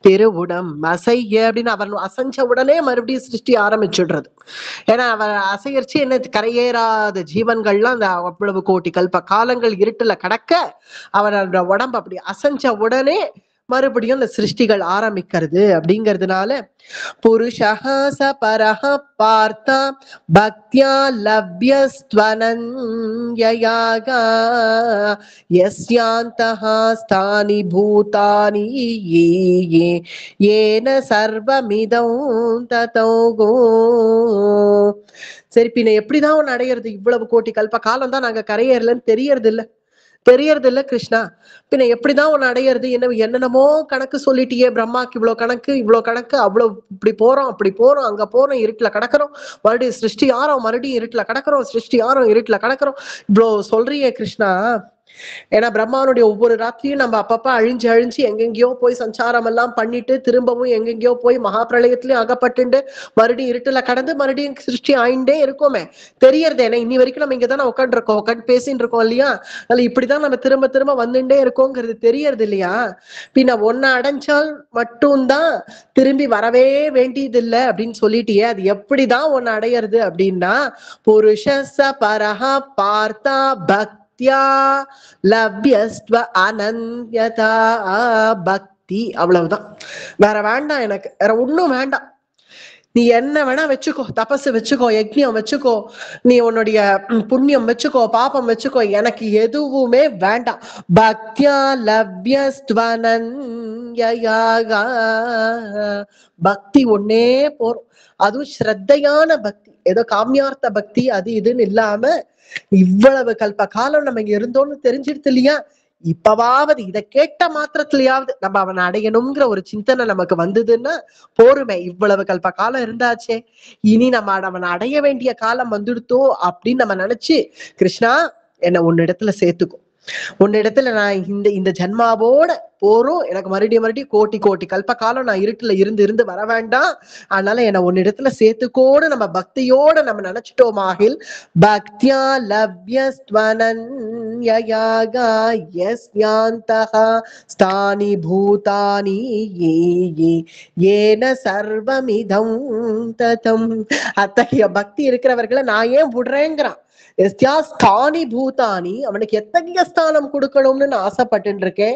A: திருவுடம் அசைய அப்படின்னு அவர் அசைஞ்ச உடனே மறுபடியும் சிருஷ்டி ஆரம்பிச்சுடுறது. ஏன்னா அவர் அசையர்ச்சி என்ன, கரையேறாத ஜீவன்கள்லாம் அந்த அவ்வளவு கோடி கல்ப காலங்கள் இருட்டுல கடக்க அவரோட உடம்பு அப்படி அசைஞ்ச உடனே மறுபடியும் அந்த சிருஷ்டிகள் ஆரம்பிக்கிறது. அப்படிங்கிறதுனால புருஷஹ ச பரஹ பார்த்தா பக்தியா லவ்யஸ்த்வனன்யயாக யஸ்யாந்தஹ ஸ்தானி பூதானி ஏன சர்வமிதம் ததோகோ. சரி, பின்ன எப்படிதான் ஒன்னு அடையிறது? இவ்வளவு கோடி கல்ப காலம் தான் நாங்க கரையேறலன்னு தெரியறது இல்ல கிருஷ்ணா. பின்ன எப்படிதான் ஒன்னு அடையிறது? என்னென்னமோ கணக்கு சொல்லிட்டியே, பிரம்மாக்கு இவ்வளவு கணக்கு அவ்வளவு, இப்படி போறோம் அப்படி போறோம் அங்க போறோம், இருட்டுல கிடக்கிறோம், மறுபடியும் சிருஷ்டி ஆறோம், மறுபடியும் இருட்டுல கிடக்கிறோம், சிருஷ்டி ஆறோம், இருட்டுல கிடக்கிறோம், இவ்வளவு சொல்றியே கிருஷ்ணா. ஏன்னா பிரம்மாவனுடைய ஒவ்வொரு ராத்திரியும் நம்ம அப்பப்ப அழிஞ்சு எங்கெங்கயோ போய் சஞ்சாரம் எல்லாம் பண்ணிட்டு திரும்பவும் எங்கெங்கயோ போய் மகாபிரளயத்திலயும் அகப்பட்டு மறுபடியும் இருட்டுல கடந்து மறுபடியும் சிருஷ்டி ஆயிண்டே இருக்கோமே. தெரியறது ஏன்னா இன்னி வரைக்கும் நம்ம இங்கதானே உட்காந்து பேசின்னு இருக்கோம் இல்லையா? அதனால இப்படிதான் நம்ம திரும்ப திரும்ப வந்துட்டே இருக்கோங்கிறது தெரியறது இல்லையா? பின்ன ஒன்ன அடைஞ்சால் மட்டும்தான் திரும்பி வரவே வேண்டியது இல்லை அப்படின்னு சொல்லிட்டியே, அது எப்படிதான் ஒன்னு அடையிறது அப்படின்னா, புருஷ பரஹ பார்த்தா பக்தி பக்தியா லவ்யஸ்வ அனன்யதா. பக்தி அவ்வளவுதான், வேற வேண்டாம் எனக்கு, வேற ஒண்ணும் வேண்டாம். நீ என்ன வேணா வச்சுக்கோ, தபசு வச்சுக்கோ, யஜ்ஞம் வச்சுக்கோ, நீ உன்னுடைய புண்ணியம் வச்சுக்கோ, பாபம் வச்சுக்கோ, எனக்கு எதுவுமே வேண்டாம். பக்தியா லவ்யஸ்த்வனன்யயா. பக்தி ஒன்னே போறோம். அதுவும் ஸ்ரத்தையான பக்தி, ஏதோ காமியார்த்த பக்தி அது இதுன்னு இல்லாம இவ்வளவு கல்ப காலம் நம்ம இங்க இருந்தோம்னு தெரிஞ்சிருது இல்லையா? இப்பவாவது இதை கேட்ட மாத்திரத்திலேயாவது நம்ம அவனை அடையணுங்கிற ஒரு சிந்தனை நமக்கு வந்ததுன்னா போருமே. இவ்வளவு கல்ப காலம் இருந்தாச்சே, இனி நம்ம அவனை அடைய வேண்டிய காலம் வந்துடுத்தோ அப்படின்னு நம்ம நினைச்சு, கிருஷ்ணா என்னை உன்னிடத்துல சேர்த்துக்கும், உன்னிடத்துல நான் இந்த ஜன்மாவோட போறோம், எனக்கு மறுபடியும் கோட்டி கோட்டி கல்ப காலம் நான் இருட்டுல இருந்து வர வேண்டாம், அதனால என்னை உன்னிடத்துல சேர்த்துக்கோடு நம்ம பக்தியோட நம்ம நினைச்சிட்டோமாகில் பக்தியா லவ்யஸ்த்வனன்யயா யஸ்யாந்தஹ ஸ்தானி பூதானி ஏன சர்வமிதம் ததம். அத்தகைய பக்தி இருக்கிறவர்களை நான் ஏன் விடுறேங்கிறான். ஸ்தானி பூதானி, அவனுக்கு எத்தகைய ஸ்தானம் கொடுக்கணும்னு நான் ஆசைப்பட்டு இருக்கேன்.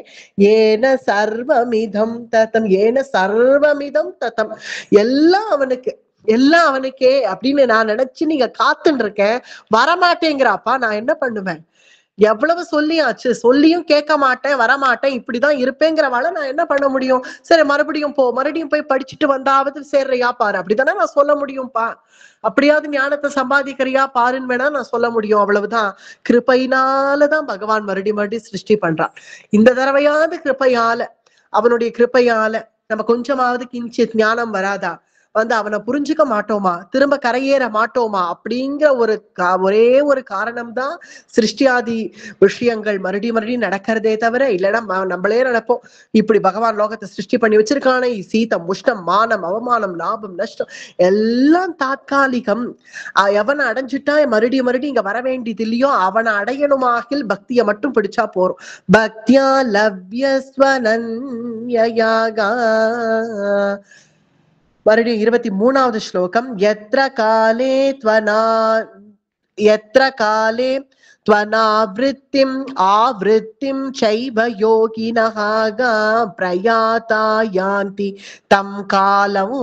A: ஏன சர்வமிதம் ததம், ஏன சர்வமிதம் ததம், எல்லாம் அவனுக்கு, எல்லாம் அவனுக்கே அப்படின்னு நான் நினைச்சு நீங்க காத்துன்னு இருக்கேன், வரமாட்டேங்கிறாப்பா. நான் என்ன பண்ணுவேன்? எவ்வளவு சொல்லியாச்சு, சொல்லியும் கேட்க மாட்டேன், வரமாட்டேன், இப்படிதான் இருப்பேங்கிறவாள நான் என்ன பண்ண முடியும்? சரி மறுபடியும் போய் படிச்சுட்டு வந்தாவது சேர்றியா பாரு, அப்படித்தானே நான் சொல்ல முடியும்பா. அப்படியாவது ஞானத்தை சம்பாதிக்கிறியா பாருன்னு வேணா நான் சொல்ல முடியும், அவ்வளவுதான். கிருபையினாலதான் பகவான் மறுபடியும் சிருஷ்டி பண்றான். இந்த தடவையாவது கிருபையால, அவனுடைய கிருபையால நம்ம கொஞ்சமாவது கிஞ்சித் ஞானம் வராதா? அவனை புரிஞ்சுக்க மாட்டோமா, திரும்ப கரையேற மாட்டோமா அப்படிங்கிற ஒரே ஒரு காரணம் தான் சிருஷ்டியாதி விஷயங்கள் மறுபடியும் நடக்கிறதே தவிர, இல்லைன்னா நம்மளே நினைப்போம் இப்படி பகவான் லோகத்தை சிருஷ்டி பண்ணி வச்சிருக்கானே, சீதம் உஷ்ணம் மானம் அவமானம் லாபம் நஷ்டம் எல்லாம் தாத்காலிகம், எவனை அடைஞ்சிட்டா மறுபடியும் இங்க வர வேண்டியது இல்லையோ அவனை அடையணுமாகில் பக்தியை மட்டும் பிடிச்சா போறோம். பக்தியா லவ்யஸ்வனன்யயா. மறுபடியும் 23வது ஸ்லோகம். யத்ர காலே த்வனாவ்ருத்திம் ஆவ்ருத்திம் சைவ யோகினஹ பிரயாதா யாந்தி தம் காலம்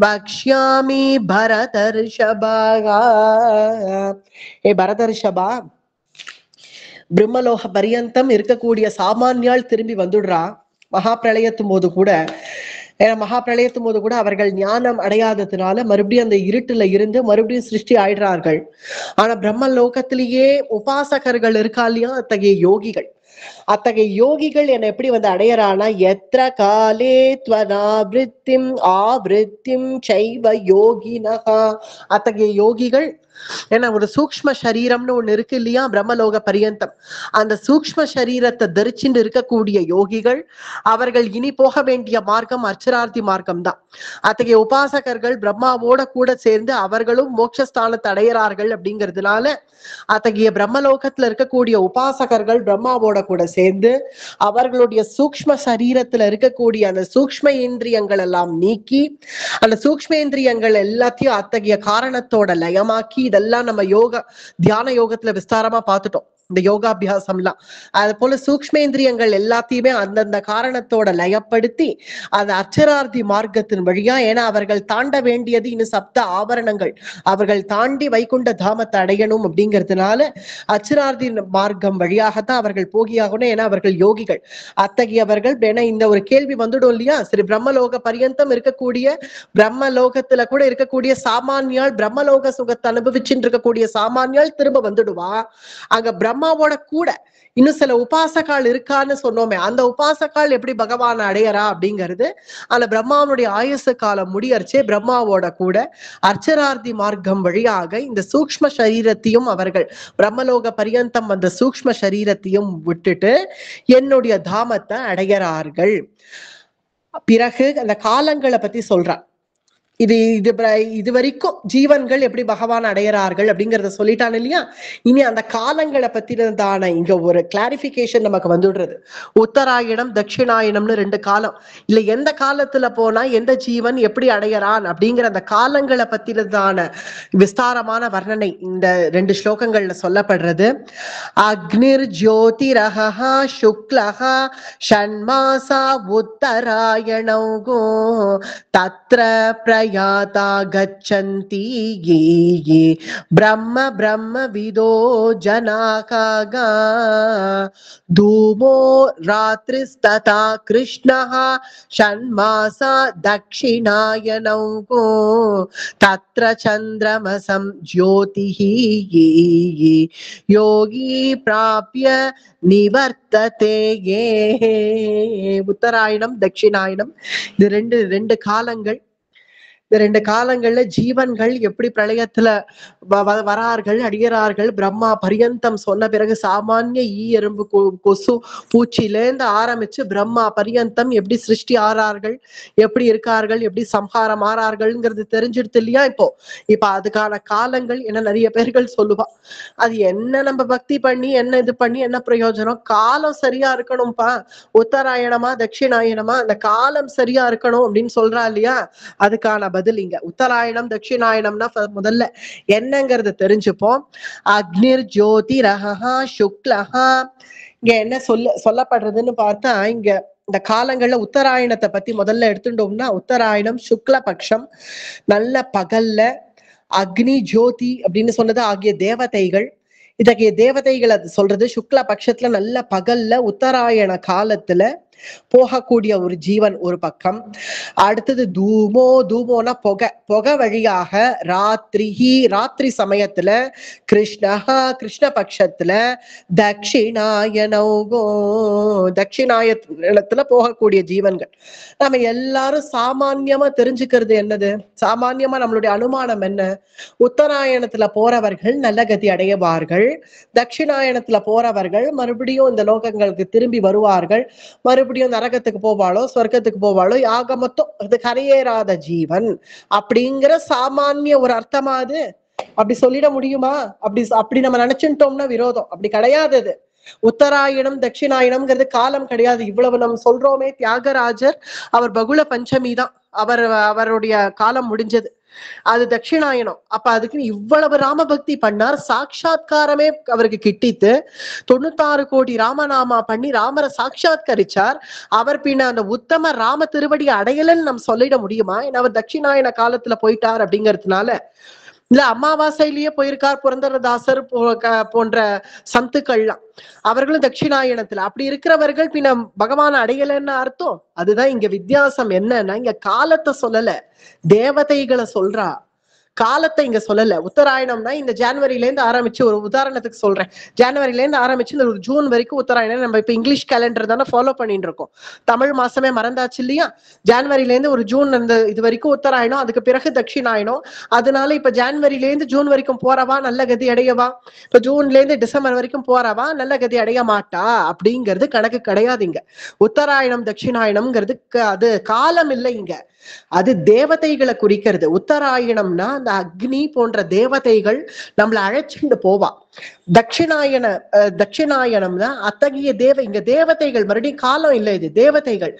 A: வக்ஷ்யாமி பரதர்ஷபா. ஏ பரதர்ஷபா, பிரம்மலோக பரியந்தம் இருக்கக்கூடிய சாமானியால் திரும்பி வந்துடுறா. மகா பிரளயத்தும் போது கூட, அவர்கள் ஞானம் அடையாததுனால மறுபடியும் அந்த இருட்டுல இருந்து மறுபடியும் சிருஷ்டி ஆயிடுறார்கள். ஆனா பிரம்ம லோகத்திலேயே உபாசகர்கள் இருக்கா இல்லையா, அத்தகைய யோகிகள் என்ன எப்படி அடையறானா, எத்ர காலே த்வனாவ்ருத்திம் ஆவ்ருத்திம் சைவ யோகினஹா. அத்தகைய யோகிகள் ஏன்னா ஒரு சூக்ஷ்ம சரீரம்னு ஒண்ணு இருக்கு இல்லையா பிரம்மலோக பரியந்தம், அந்த சூக்ஷ்ம சரீரத்தை தரிச்சுட்டு இருக்கக்கூடிய யோகிகள் அவர்கள் இனி போக வேண்டிய மார்க்கம் அர்ச்சரார்த்தி மார்க்கம் தான். அத்தகைய உபாசகர்கள் பிரம்மாவோட கூட சேர்ந்து அவர்களும் மோட்சஸ்தானத்தை அடையிறார்கள். அப்படிங்கிறதுனால அத்தகைய பிரம்மலோகத்துல இருக்கக்கூடிய உபாசகர்கள் பிரம்மாவோட கூட சேர்ந்து அவர்களுடைய சூக்ஷ்ம சரீரத்துல இருக்கக்கூடிய அந்த சூக்ஷ்ம இந்திரியங்கள் எல்லாம் நீக்கி, அந்த சூக்ஷ்மேந்திரியங்கள் எல்லாத்தையும் அத்தகைய காரணத்தோட லயமாக்கி, இதெல்லாம் நம்ம தியான யோகத்துல விஸ்தாரமா பார்த்துட்டோம், இந்த யோகாபியாசம் எல்லாம். அது போல சூக்ஷ்மேந்திரியங்கள் எல்லாத்தையுமே அந்தந்த காரணத்தோட லயப்படுத்தி அந்த அச்சரார்த்தி மார்க்கத்தின் வழியா, ஏன்னா அவர்கள் தாண்ட வேண்டியது இன்னும் சப்த ஆவரணங்கள், அவர்கள் தாண்டி வைகுண்ட தாமத்தை அடையணும். அப்படிங்கிறதுனால அச்சரார்த்தி மார்க்கம் வழியாகத்தான் அவர்கள் போகியாகணும், ஏன்னா அவர்கள் யோகிகள். அத்தகையவர்கள் இந்த ஒரு கேள்வி வந்துடும் இல்லையா, சரி பிரம்மலோக பரியந்தம் இருக்கக்கூடிய பிரம்மலோகத்துல கூட இருக்கக்கூடிய சாமானியால், பிரம்மலோக சுகத்தை அனுபவிச்சுட்டு இருக்கக்கூடிய சாமானியால் திரும்ப வந்துடுவா. அங்க பிரம்மாவோட கூட இன்னும் சில உபாசகால் இருக்கான்னு சொன்னோமே, அந்த உபாசகால் எப்படி பகவான் அடையறா அப்படிங்கிறது, அந்த பிரம்மாவுடைய ஆயுசு காலம் முடியறச்சே பிரம்மாவோட கூட அர்ச்சரார்த்தி மார்க்கம் வழியாக இந்த சூக்ஷ்ம சரீரத்தையும் அவர்கள் பிரம்மலோக பரியந்தம் அந்த சூக்ஷ்ம சரீரத்தையும் விட்டுட்டு என்னுடைய தாமத்தை அடையறார்கள். பிறகு அந்த காலங்களை பத்தி சொல்றான். இது வரைக்கும் ஜீவன்கள் எப்படி பகவான் அடையறார்கள் அப்படிங்கறத சொல்லிட்டான் இல்லையா. இனி அந்த காலங்களை பத்தினதான இங்க ஒரு கிளாரிபிகேஷன் நமக்கு வந்துடுறது. உத்தராயணம் தட்சிணாயணம்னு 2 காலம். இல்ல எந்த காலத்துல போனா எந்த ஜீவன் எப்படி அடையறான் அப்படிங்கிற அந்த காலங்களை பத்தினதான விஸ்தாரமான வர்ணனை இந்த 2 ஸ்லோகங்கள்ல சொல்லப்படுறது. அக்னிர் ஜோதிரஹா சுக்லஹா ஷண்மாசா உத்தராயணௌகோ தத்ர பிரயாதா கச்சந்தி ये ब्रह्म ब्रह्म विदो जनाकागा धूमो रात्रिस्तथा कृष्णः षण्मासा दक्षिणायनौ तत्र चन्द्रमसं ज्योतिः योगी प्राप्य நிவர்த்ததே. உத்தராயணம் தட்சிணாயணம் இது ரெண்டு காலங்கள். இந்த 2 காலங்கள்ல ஜீவன்கள் எப்படி பிரளயத்துல வரார்கள் அடியறார்கள். பிரம்மா பரியந்தம் சொன்ன பிறகு சாமானிய எறும்பு கொசு பூச்சியிலேருந்து ஆரம்பிச்சு பிரம்மா பரியந்தம் எப்படி சிருஷ்டி ஆறார்கள், எப்படி இருக்கார்கள், எப்படி சம்ஹாரம் ஆறார்கள்ங்கிறது தெரிஞ்சிடுது இல்லையா. இப்ப அதுக்கான காலங்கள் என்ன நிறைய பேர்கள் சொல்லுவா. அது என்ன நம்ம பக்தி பண்ணி என்ன இது பண்ணி என்ன பிரயோஜனம்? காலம் சரியா இருக்கணும்பா. உத்தராயணமா தட்சிணாயணமா அந்த காலம் சரியா இருக்கணும் அப்படின்னு சொல்றா இல்லையா. அதுக்கான பதில் இங்க உத்தராயணம் தட்சிணாயணம்னா முதல்ல என்னங்கிறது தெரிஞ்சுப்போம். அக்னிர் ஜோதிரஹா சுக்லஹா இங்க என்ன சொல்லப்படுறதுன்னு பார்த்தா, இங்க இந்த காலங்கள்ல உத்தராயணத்தை பத்தி முதல்ல எடுத்துட்டோம்னா, உத்தராயணம் சுக்ல பட்சம் நல்ல பகல்ல அக்னி ஜோதி அப்படின்னு சொன்னது ஆகிய தேவதைகள். இத்தகைய தேவதைகள் அது சொல்றது சுக்ல பட்சத்துல நல்ல பகல்ல உத்தராயண காலத்துல போகக்கூடிய ஒரு ஜீவன் ஒரு பக்கம். அடுத்தது தூமோனா புகை வழியாக ராத்திரி சமயத்துல கிருஷ்ண பட்சத்துல தட்சிணாயனத்துல போகக்கூடிய ஜீவன்கள். நம்ம எல்லாரும் சாமான்யமா தெரிஞ்சுக்கிறது என்னது? சாமான்யமா நம்மளுடைய அனுமானம் என்ன? உத்தராயணத்துல போறவர்கள் நல்ல கதி அடையவார்கள், தட்சிணாயணத்துல போறவர்கள் மறுபடியும் இந்த லோகங்களுக்கு திரும்பி வருவார்கள், மறுபடியும் நரகத்துக்கு போவாளோ சொர்க்கத்துக்கு போவாளோ, யாக மொத்தம் அது கரையேறாத ஜீவன் அப்படிங்கிற சாமானிய ஒரு அர்த்தமா அது? அப்படி சொல்லிட முடியுமா? அப்படி நம்ம நினைச்சுட்டோம்னா விரோதம். அப்படி கிடையாது. உத்தராயணம் தட்சிணாயணம்ங்கிறது காலம் கிடையாது. இவ்வளவு நம்ம சொல்றோமே, தியாகராஜர் அவர் பகுல பஞ்சமி தான் அவருடைய காலம் முடிஞ்சது. அது தட்சிணாயனம். அப்ப அதுக்கு இவ்வளவு ராமபக்தி பண்ணார், சாட்சாத்காரமே அவருக்கு கிட்டித்து 96 கோடி ராமநாமா பண்ணி ராமரை சாட்சாத்கரிச்சார். அவர் பின்ன அந்த உத்தம ராம திருவடி அடையலன்னு நம்ம சொல்லிட முடியுமா? ஏன்னா அவர் தட்சிணாயன காலத்துல போயிட்டார் அப்படிங்கிறதுனால. இல்ல அமாவாசையிலேயே போயிருக்கார் புரந்தரதாசர் போன்ற சந்துக்கள்லாம், அவர்களும் தட்சிணாயனத்துல. அப்படி இருக்கிறவர்கள் பின்ன பகவான் அடையலன்னு அர்த்தம். அதுதான் இங்க வித்தியாசம். என்னன்னா இங்க காலத்தை சொல்லல, தேவதைகளை சொல்றா. காலத்தை இங்க சொல்லல. உத்தராயணம்னா இந்த ஜனவரில இருந்து ஆரம்பிச்சு, ஒரு உதாரணத்துக்கு சொல்றேன், ஜனவரில இருந்து ஆரம்பிச்சு இந்த ஒரு ஜூன் வரைக்கும் உத்தராயணம். நம்ம இப்ப இங்கிலீஷ் கேலண்டர் தானே ஃபாலோ பண்ணிட்டு இருக்கோம், தமிழ் மாசமே மறந்தாச்சு இல்லையா. ஜனவரில இருந்து ஒரு ஜூன் அந்த இது வரைக்கும் உத்தராயணம், அதுக்கு பிறகு தட்சிணாயணம். அதனால இப்ப ஜனவரில இருந்து ஜூன் வரைக்கும் போறவா நல்ல கதி அடையவா, இப்ப ஜூன்ல இருந்து டிசம்பர் வரைக்கும் போறவா நல்ல கதி அடைய மாட்டா அப்படிங்கிறது கணக்கு கிடையாது இங்க. உத்தராயணம் தட்சிணாயணம்ங்கிறது அது காலம் இல்லை இங்க, அது தேவதைகளை குறிக்கிறது. உத்தராயணம்னா அந்த அக்னி போன்ற தேவதைகள் நம்மளை அழைச்சிட்டு போவா. தட்சிணாயணம்னா அத்தகைய இங்க தேவதைகள், மறுபடியும் காலம் இல்லை, இது தேவதைகள்.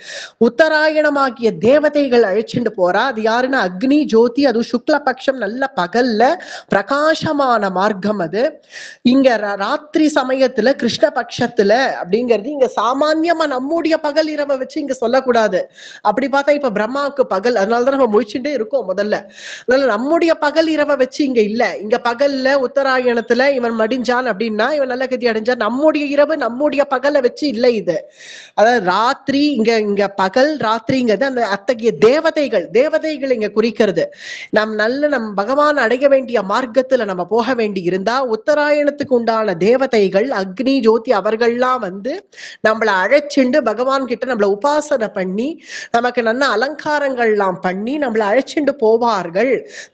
A: உத்தராயணமாகிய தேவதைகள் அழைச்சிட்டு போறா. அது யாருன்னா அக்னி ஜோதி, அது சுக்ல பட்சம் நல்ல பகல்ல பிரகாசமான மார்க்கம். அது இங்க ராத்திரி சமயத்துல கிருஷ்ண பட்சத்துல அப்படிங்கிறது இங்க சாமான்யமா நம்முடைய பகல் இரவை வச்சு இங்க சொல்லக்கூடாது. அப்படி பார்த்தா இப்ப பிரம்மாவுக்கு பகல், அதனாலதான் நம்ம முழிச்சுட்டே இருக்கோம் முதல்ல. அதனால நம்முடைய பகல் இரவை வச்சு இங்க இல்ல. இங்க பகல்ல உத்தராயணத்துல இவன் மடிஞ்சான் அப்படின்னா இவன் நல்ல கதி அடைஞ்சான். நம்முடைய இரவு நம்முடைய பகலை வச்சு இல்லை இது. அதாவது ராத்திரி இங்க பகல், ராத்திரிங்கிறது அந்த அத்தகைய தேவதைகள் இங்க குறிக்கிறது. நம் பகவான் அடைய வேண்டிய மார்க்கத்துல நம்ம போக வேண்டி இருந்தா உத்தராயணத்துக்கு உண்டான தேவதைகள் அக்னி ஜோதி அவர்கள்லாம் வந்து நம்மளை அழைச்சிண்டு பகவான் கிட்ட நம்மளை உபாசனை பண்ணி நமக்கு நல்ல அலங்காரங்கள்லாம் பண்ணி நம்மளை அழைச்சிண்டு போவார்கள்.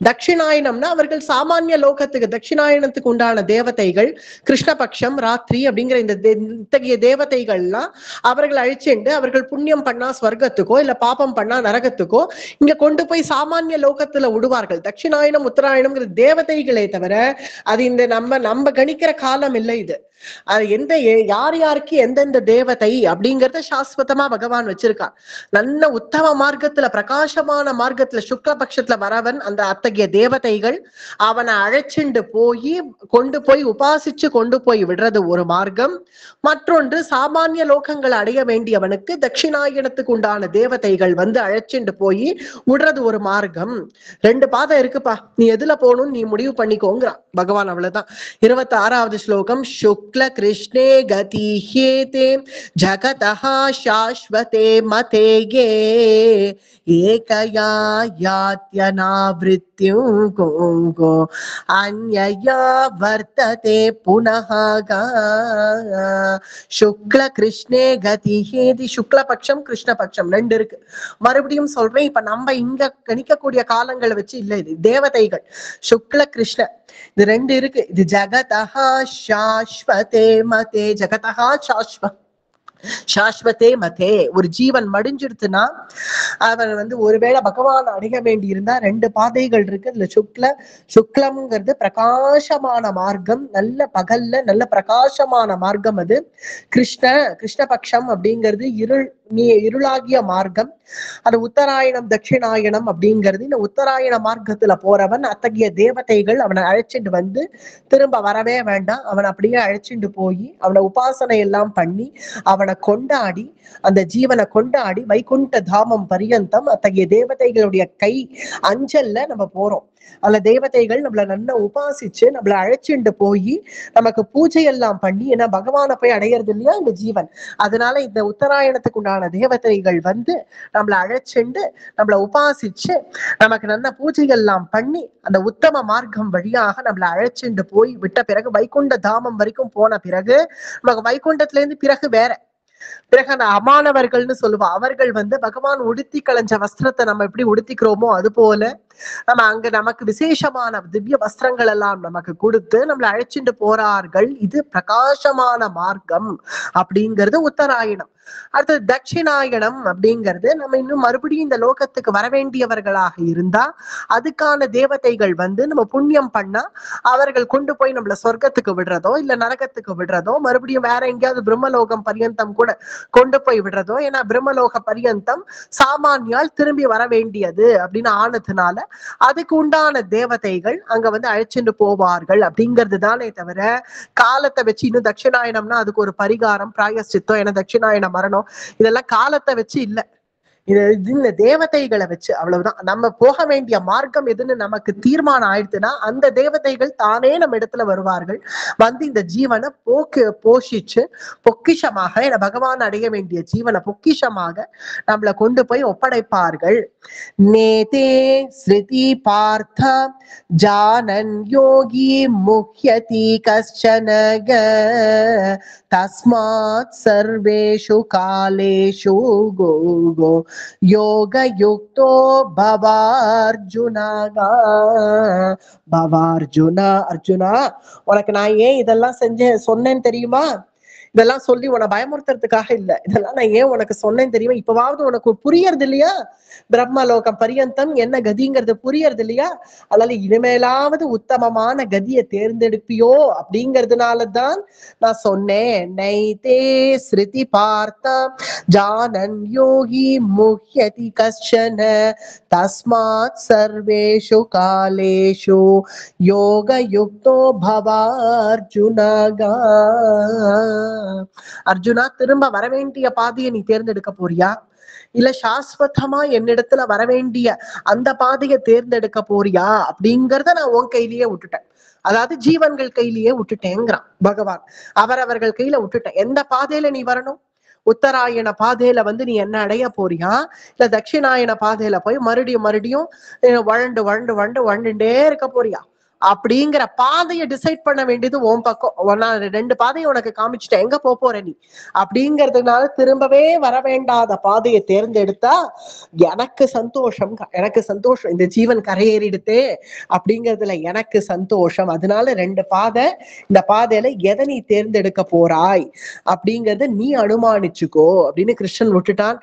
A: தட்சிணாயனம்னா அவர்கள் சாமானிய லோகத்துக்கு, தட்சிணாயனத்துக்கு உண்டான தேவதை தேவதைகள், கிருஷ்ணபக்ஷம், ராத்திரி அப்படிங்கிற இந்த இத்தகைய தேவதைகள்லாம் அவர்கள் அழிச்சுண்டு அவர்கள் புண்ணியம் பண்ணா ஸ்வர்க்கத்துக்கோ இல்ல பாபம் பண்ணா நரகத்துக்கோ இங்க கொண்டு போய் சாமானிய லோகத்துல விடுவார்கள். தட்சிணாயனம் உத்தராயணம்ங்கிற தேவதைகளே தவிர அது இந்த நம்ம கணிக்கிற காலம் இல்லை. இது எந்த யார் யாருக்கு எந்தெந்த தேவதை அப்படிங்கறத சாஸ்வதமா பகவான் வச்சிருக்கான். நல்ல உத்தம மார்க்கத்துல பிரகாசமான மார்க்கத்துல சுக்லபக்ஷத்துல வரவன் அந்த அத்தகைய தேவதைகள் அவனை அழைச்சிண்டு போய் கொண்டு போய் உபாசிச்சு கொண்டு போய் விடுறது ஒரு மார்க்கம். மற்றொன்று சாமானிய லோகங்களை அடைய வேண்டியவனுக்கு தட்சிணாயனத்துக்கு உண்டான தேவதைகள் வந்து அழைச்சிண்டு போய் விடுறது ஒரு மார்க்கம். ரெண்டு பாதை இருக்குப்பா, நீ எதுல போகணும்னு நீ முடிவு பண்ணிக்கோங்கிறான் பகவான். அவ்வளவுதான். 26வது ஸ்லோகம். शुक्ल कृष्णे गति हेते जगतः शाश्वते मते गे एकया यात्यनावृत्तिं गो अन्यया वर्तते पुनः गा. शुक्ल कृष्णे गति हेति शुक्ல பட்சம் கிருஷ்ண பட்சம் ரெண்டு இருக்கு. மறுபடியும் சொல்றேன், இப்ப நம்ம இங்க கணிக்கக்கூடிய காலங்களை வச்சு இல்ல, இது தேவதைகள் சுக்ல கிருஷ்ண இது ரெண்டு இருக்கு. இது ஜகதஹா சாஸ்வதே மதே, ஜகதஹா சாஸ்வதே மதே. ஒரு ஜீவன் மடிஞ்சிருச்சுன்னா அவன் வந்து ஒருவேளை பகவான் அடைய வேண்டி இருந்தா ரெண்டு பாதைகள் இருக்கு. அதுல சுக்லம்ங்கிறது பிரகாசமான மார்க்கம், நல்ல பகல்ல நல்ல பிரகாசமான மார்க்கம். அது கிருஷ்ணபக்ஷம் அப்படிங்கிறது இருளாகிய மார்க்கம். அது உத்தராயணம் தட்சிணாயனம் அப்படிங்கிறது இந்த உத்தராயண மார்க்கத்துல போறவன் அத்தகைய தேவதைகள் அவனை அழைச்சிட்டு வந்து திரும்ப வரவே வேண்டாம், அவன் அப்படியே அழைச்சிட்டு போய் அவனை உபாசனை எல்லாம் பண்ணி அவனை கொண்டாடி அந்த ஜீவனை கொண்டாடி வைகுண்ட தாமம் பரியந்தம் அத்தகைய தேவதைகளுடைய கை அஞ்சல்ல நம்ம போறோம். அதுல தேவதைகள் நம்மள நல்லா உபாசிச்சு நம்மள அழைச்சிண்டு போய் நமக்கு பூஜை எல்லாம் பண்ணி, ஏன்னா பகவானை போய் அடையிறது இல்லையா இந்த ஜீவன். அதனால இந்த உத்தராயணத்துக்கு உண்டான தேவதைகள் வந்து நம்மள அழைச்சிண்டு நம்மள உபாசிச்சு நமக்கு நல்ல பூஜை எல்லாம் பண்ணி அந்த உத்தம மார்க்கம் வழியாக நம்மள அழைச்சிண்டு போய் விட்ட பிறகு வைகுண்ட தாமம் வரைக்கும் போன பிறகு நமக்கு வைகுண்டத்துல இருந்து பிறகு பிறகு அந்த அமானவர்கள்னு சொல்லுவா. அவர்கள் வந்து பகவான் உடுத்தி களைஞ்ச வஸ்திரத்தை நம்ம எப்படி உடுத்திக்கிறோமோ அது போல நம்ம அங்க நமக்கு விசேஷமான திவ்ய வஸ்திரங்கள் எல்லாம் நமக்கு கொடுத்து நம்மளை அழைச்சிட்டு போறார்கள். இது பிரகாசமான மார்க்கம் அப்படிங்கிறது உத்தராயணம். அடுத்தது தட்சிணாயனம் அப்படிங்கிறது நம்ம இன்னும் மறுபடியும் இந்த லோகத்துக்கு வரவேண்டியவர்களாக இருந்தா அதுக்கான தேவதைகள் வந்து நம்ம புண்ணியம் பண்ணா அவர்கள் கொண்டு போய் நம்மள சொர்க்கத்துக்கு விடுறதோ இல்ல நரகத்துக்கு விடுறதோ மறுபடியும் வேற எங்கேயாவது பிரம்மலோகம் பரியந்தம் கூட கொண்டு போய் விடுறதோ. ஏன்னா பிரம்மலோக பரியந்தம் சாமானியால் திரும்பி வர வேண்டியது அப்படின்னு ஆனதுனால அதுக்கு உண்டான தேவதைகள் அங்க வந்து அழைச்சிட்டு போவார்கள் அப்படிங்கிறது தானே தவிர காலத்தை வச்சு இன்னும் தட்சிணாயனம்னா அதுக்கு ஒரு பரிகாரம் பிராயஷ்சித்தம், ஏன்னா தட்சிணாயன மரணம் இதெல்லாம் காலத்தை வச்சு இல்ல, இந்த தேவதைகளை வச்சு அவ்வளவுதான். நம்ம போக வேண்டிய மார்க்கம் எதுன்னு நமக்கு தீர்மானம் ஆயிடுச்சுன்னா அந்த தேவதைகள் தானே நம்ம இடத்துல வருவார்கள், வந்து இந்த ஜீவனை போஷிச்சு பொக்கிஷமாக என பகவான் அடைய வேண்டிய ஜீவனை பொக்கிஷமாக நம்மளை கொண்டு போய் ஒப்படைப்பார்கள். நேதே ஸ்ருதி பார்த்த ஜானன் யோகி முஹ்யதி கஷ்சனக தஸ்மாத் சர்வேஷு காலேஷு கோ யோக யுக்தோ பவார்ஜுனா. அர்ஜுனா உனக்கு நான் ஏன் இதெல்லாம் சொன்னேன்னு தெரியுமா? இதெல்லாம் சொல்லி உன பயமுறுத்துறதுக்காக இல்ல, இதெல்லாம் நான் ஏன் உனக்கு சொன்னேன்னு தெரியுமா? இப்பவாவது உனக்கு புரியறது இல்லையா? பிரம்மலோகம் பரியந்தம் என்ன கதிங்கிறது புரியறது இல்லையா? அதனால இனிமேலாவது உத்தமமான கதியை தேர்ந்தெடுப்பியோ அப்படிங்கிறதுனாலதான் நான் சொன்னேன். நைதே ஸ்ருதி பார்த்த ஜானன் யோகி முஹ்யதி கஷ்சன தஸ்மாத் சர்வேஷு காலேஷு யோக யுக்தோ பவார்ஜுனகா. அர்ஜுனா, திரும்ப வரவேண்டிய பாதையை நீ தேர்ந்தெடுக்க போறியா இல்ல சாஸ்வதமா என்னிடத்துல வரவேண்டிய அந்த பாதையை தேர்ந்தெடுக்க போறியா அப்படிங்கிறத நான் உன் கையிலேயே விட்டுட்டேன். அதாவது ஜீவன்கள் கையிலேயே விட்டுட்டேங்கிறான் பகவான். அவரவர்கள் கையில விட்டுட்டேன். எந்த பாதையில நீ வரணும்? உத்தராயண பாதையில வந்து நீ என்ன அடைய போறியா இல்ல தட்சிணாயன பாதையில போய் மறுபடியும் வழண்டுட்டே இருக்க போறியா? அப்படிங்கிற பாதையை டிசைட் பண்ண வேண்டியது உன் பக்கம். நான் 2 பாதையை உனக்கு காமிச்சிட்டேன், எங்க போற நீ அப்படிங்கிறதுனால திரும்பவே வர வேண்டாத பாதையை தேர்ந்தெடுத்தா எனக்கு சந்தோஷம், எனக்கு சந்தோஷம், இந்த ஜீவன் கரையேறிடுத்தே அப்படிங்கிறதுல எனக்கு சந்தோஷம். அதனால 2 பாதை, இந்த பாதையில எதை நீ தேர்ந்தெடுக்க போறாய் அப்படிங்கறத நீ அனுமானிச்சுக்கோ அப்படின்னு கிருஷ்ணன் விட்டுட்டான்.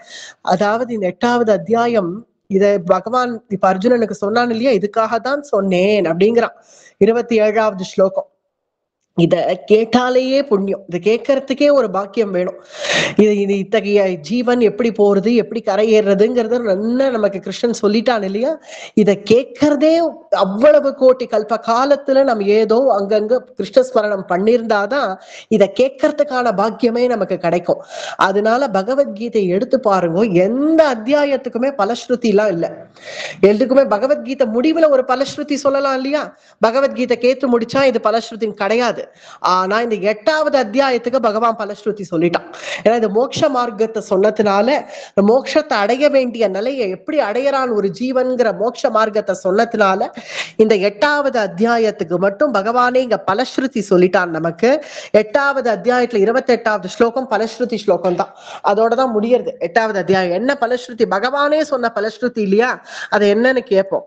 A: அதாவது இந்த 8வது அத்தியாயம் இத பகவான் இப்ப அர்ஜுனனுக்கு சொன்னான் இல்லையா, இதுக்காக தான் சொன்னேன் அப்படிங்கிறான். 27வது ஸ்லோகம். இத கேட்டாலேயே புண்ணியம், இதை கேட்கறதுக்கே ஒரு பாக்கியம் வேணும். இது இத்தகைய ஜீவன் எப்படி போறது, எப்படி கரையேறதுங்கிறத நல்லா நமக்கு கிருஷ்ணன் சொல்லிட்டான் இல்லையா. இதை கேட்கறதே அவ்வளவு கோட்டி கல்ப காலத்துல நம்ம ஏதோ அங்கங்க கிருஷ்ணஸ்மரணம் பண்ணியிருந்தாதான் இதை கேட்கறதுக்கான பாக்கியமே நமக்கு கிடைக்கும். அதனால பகவத்கீதை எடுத்து பாருங்க, எந்த அத்தியாயத்துக்குமே பலஸ்ருதி எல்லாம் இல்லை. எதுக்குமே பகவத்கீதை முடிவுல ஒரு பலஸ்ருதி சொல்லலாம் இல்லையா, பகவத்கீதை கேட்டு முடிச்சா இது பலஸ்ருதி கிடையாது. ஆனா இந்த 8வது அத்தியாயத்துக்கு பகவான் பலஸ்ருதி சொல்லிட்டான். ஏன்னா இது மோட்ச மார்க்கத்தை சொன்னதுனால, மோட்சத்தை அடைய வேண்டிய நிலையை எப்படி அடையறான் ஒரு ஜீவன்கிற மோட்ச மார்க்கத்தை சொன்னதுனால இந்த 8வது அத்தியாயத்துக்கு மட்டும் பகவானே இங்க பலஸ்ருதி சொல்லிட்டான் நமக்கு. 8வது அத்தியாயத்துல 28வது ஸ்லோகம் பலஸ்ருதி ஸ்லோகம் தான், அதோடதான் முடியறது 8வது அத்தியாயம். என்ன பலஸ்ருதி, பகவானே சொன்ன பலஸ்ருதி இல்லையா, அதை என்னன்னு கேட்போம்.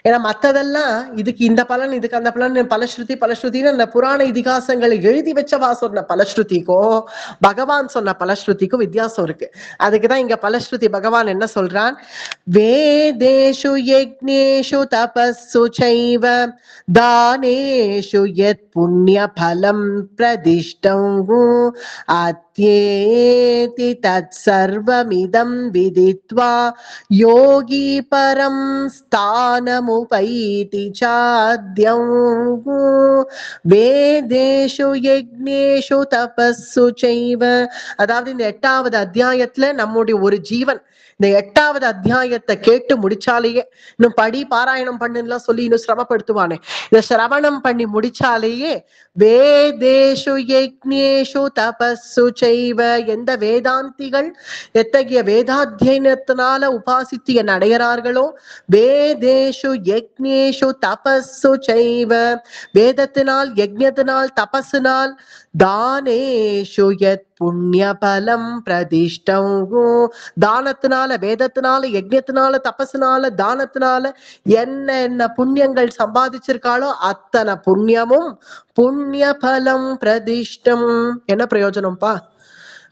A: ஏன்னா மத்ததெல்லாம் இதுக்கு இந்த பலன், இதுக்கு அந்த பலன், பலஸ்ருதி பலஸ்ருதின்னு அந்த புராண இதிகாசங்களை எழுதி வச்சவா சொன்ன பலஸ்ருதிக்கும் பகவான் சொன்ன பலஸ்ருதிக்கும் வித்தியாசம் இருக்கு. அதுக்குதான் இங்க பலஸ்ருதி பகவான் என்ன சொல்றான், வேதேஷு யக்ஞேஷு தபஸ்ஸு சைவ தானேஷு யத் புண்ணிய பலம் பிரதிஷ்டம் அத்யேதி தத் சர்வமிதம் விதித்வா யோகி பரம் ஸ்தானமுபைதி சாத்யம் வேதேஷு யக்ஞேஷு தபஸ்ஸு சைவ. அதாவது இந்த 8வது அத்தியாயத்துல நம்முடைய ஒரு ஜீவன் இந்த 8வது அத்தியாயத்தை கேட்டு முடிச்சாலேயே, இன்னும் படி பாராயணம் பண்ணுலாம் சொல்லி இன்னும் சிரமப்படுத்துவானே, இத சிரவணம் பண்ணி முடிச்சாலேயே வேதேஷு யக்ஞேஷு தபஸ்ஸு சைவ, எந்த வேதாந்திகள் எத்தகைய வேதாத்தியனத்தினால உபாசித்து என்ன அடைகிறார்களோ, வேதேஷு யக்ஞேஷு தபஸ்ஸு சைவ, வேதத்தினால் யக்ஞத்தினால் தபஸினால், தானேஷு யத் புண்ணிய பலம் பிரதிஷ்டம், தானத்தினால வேதத்தினால யஜ்ஞத்தினால தபஸினால தானத்தினால என்ன புண்ணியங்கள் சம்பாதிச்சிருக்காளோ அத்தனை புண்ணியமும் புண்ணிய பலம் பிரதிஷ்டம். என்ன பிரயோஜனம்ப்பா,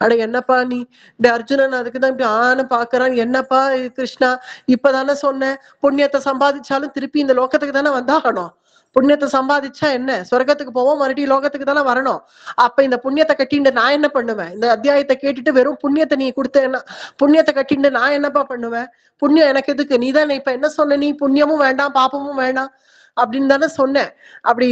A: அட என்னப்பா நீ இந்த அர்ஜுனன் அதுக்குதான் இப்படி ஆன பாக்குறான், என்னப்பா கிருஷ்ணா இப்பதானே சொன்ன, புண்ணியத்தை சம்பாதிச்சாலும் திருப்பி இந்த லோகத்துக்கு தானே வந்தாகணும், புண்ணியத்தை சம்பாதிச்சா என்ன சொர்க்கத்துக்கு போவோம், மறுபடியும் லோகத்துக்கு தானே வரணும். அப்ப இந்த புண்ணியத்தை கட்டிட்டு நான் என்ன பண்ணுவேன், இந்த அத்தியாயத்தை கேட்டுட்டு வெறும் புண்ணியத்தை நீ கொடுத்தேன்னா, புண்ணியத்தை கட்டிட்டு நான் என்னப்பா பண்ணுவேன், புண்ணியம் எனக்கு எதுக்கு, நீதான் இப்ப என்ன சொன்ன, நீ புண்ணியமும் வேண்டாம் பாப்பமும் வேண்டாம் அப்படின்னு தானே சொன்னேன். அப்படி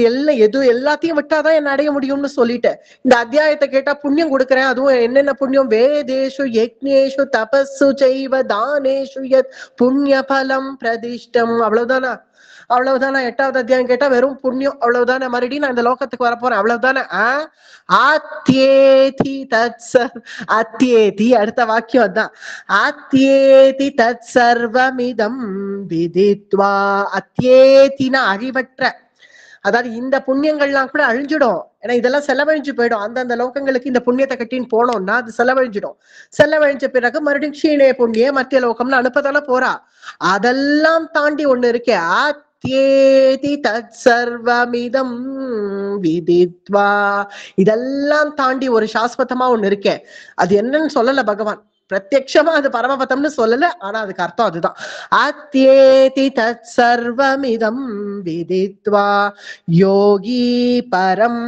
A: எல்லாத்தையும் விட்டாதான் என்ன அடைய முடியும்னு சொல்லிட்டேன். இந்த அத்தியாயத்தை கேட்டா புண்ணியம் கொடுக்குறேன், அதுவும் என்னென்ன புண்ணியம், வேதேஷு யக்ஞேஷு தபஸ்ஸு சைவ தானேஷு யத் புண்ணிய பலம் பிரதிஷ்டம், அவ்வளவுதானா, அவ்வளவுதானே. 8வது அத்தியாயம் கேட்டா வெறும் புண்ணியம், அவ்வளவுதானே. மறுபடியும் நான் இந்த லோகத்துக்கு வரப்போறேன், அவ்வளவுதானே. ஆத்யேதி தத் அத்யேதி அடுத்த வாக்கியம் அதான், ஆத்யேதி தத் சர்வமிதம் விதித்வா. அத்யேதினா அழிவற்ற, அதாவது இந்த புண்ணியங்கள்லாம் கூட அழிஞ்சிடும், ஏன்னா இதெல்லாம் செலவழிஞ்சு போயிடும். அந்தந்த லோகங்களுக்கு இந்த புண்ணியத்தை கட்டின்னு போனோம்னா அது செலவழிஞ்சிடும். செலவழிஞ்ச பிறகு மறுபடியும் க்ஷீணே புண்ணிய மத்திய லோகம்னு அனுப்பதானே போறா. அதெல்லாம் தாண்டி ஒண்ணு இருக்கே, ஆத்யேதி தத் சர்வமிதம் விதித்வா, இதெல்லாம் தாண்டி ஒரு சாஸ்வதமா ஒண்ணு இருக்கே, அது என்னன்னு சொல்லல பகவான், பிரத்யக்ஷமா அது பரமபதம்னு சொல்லல, ஆனா அதுக்கு அர்த்தம் அதுதான். அத்யேதி தத் சர்வமிதம் விதித்வா யோகி பரம்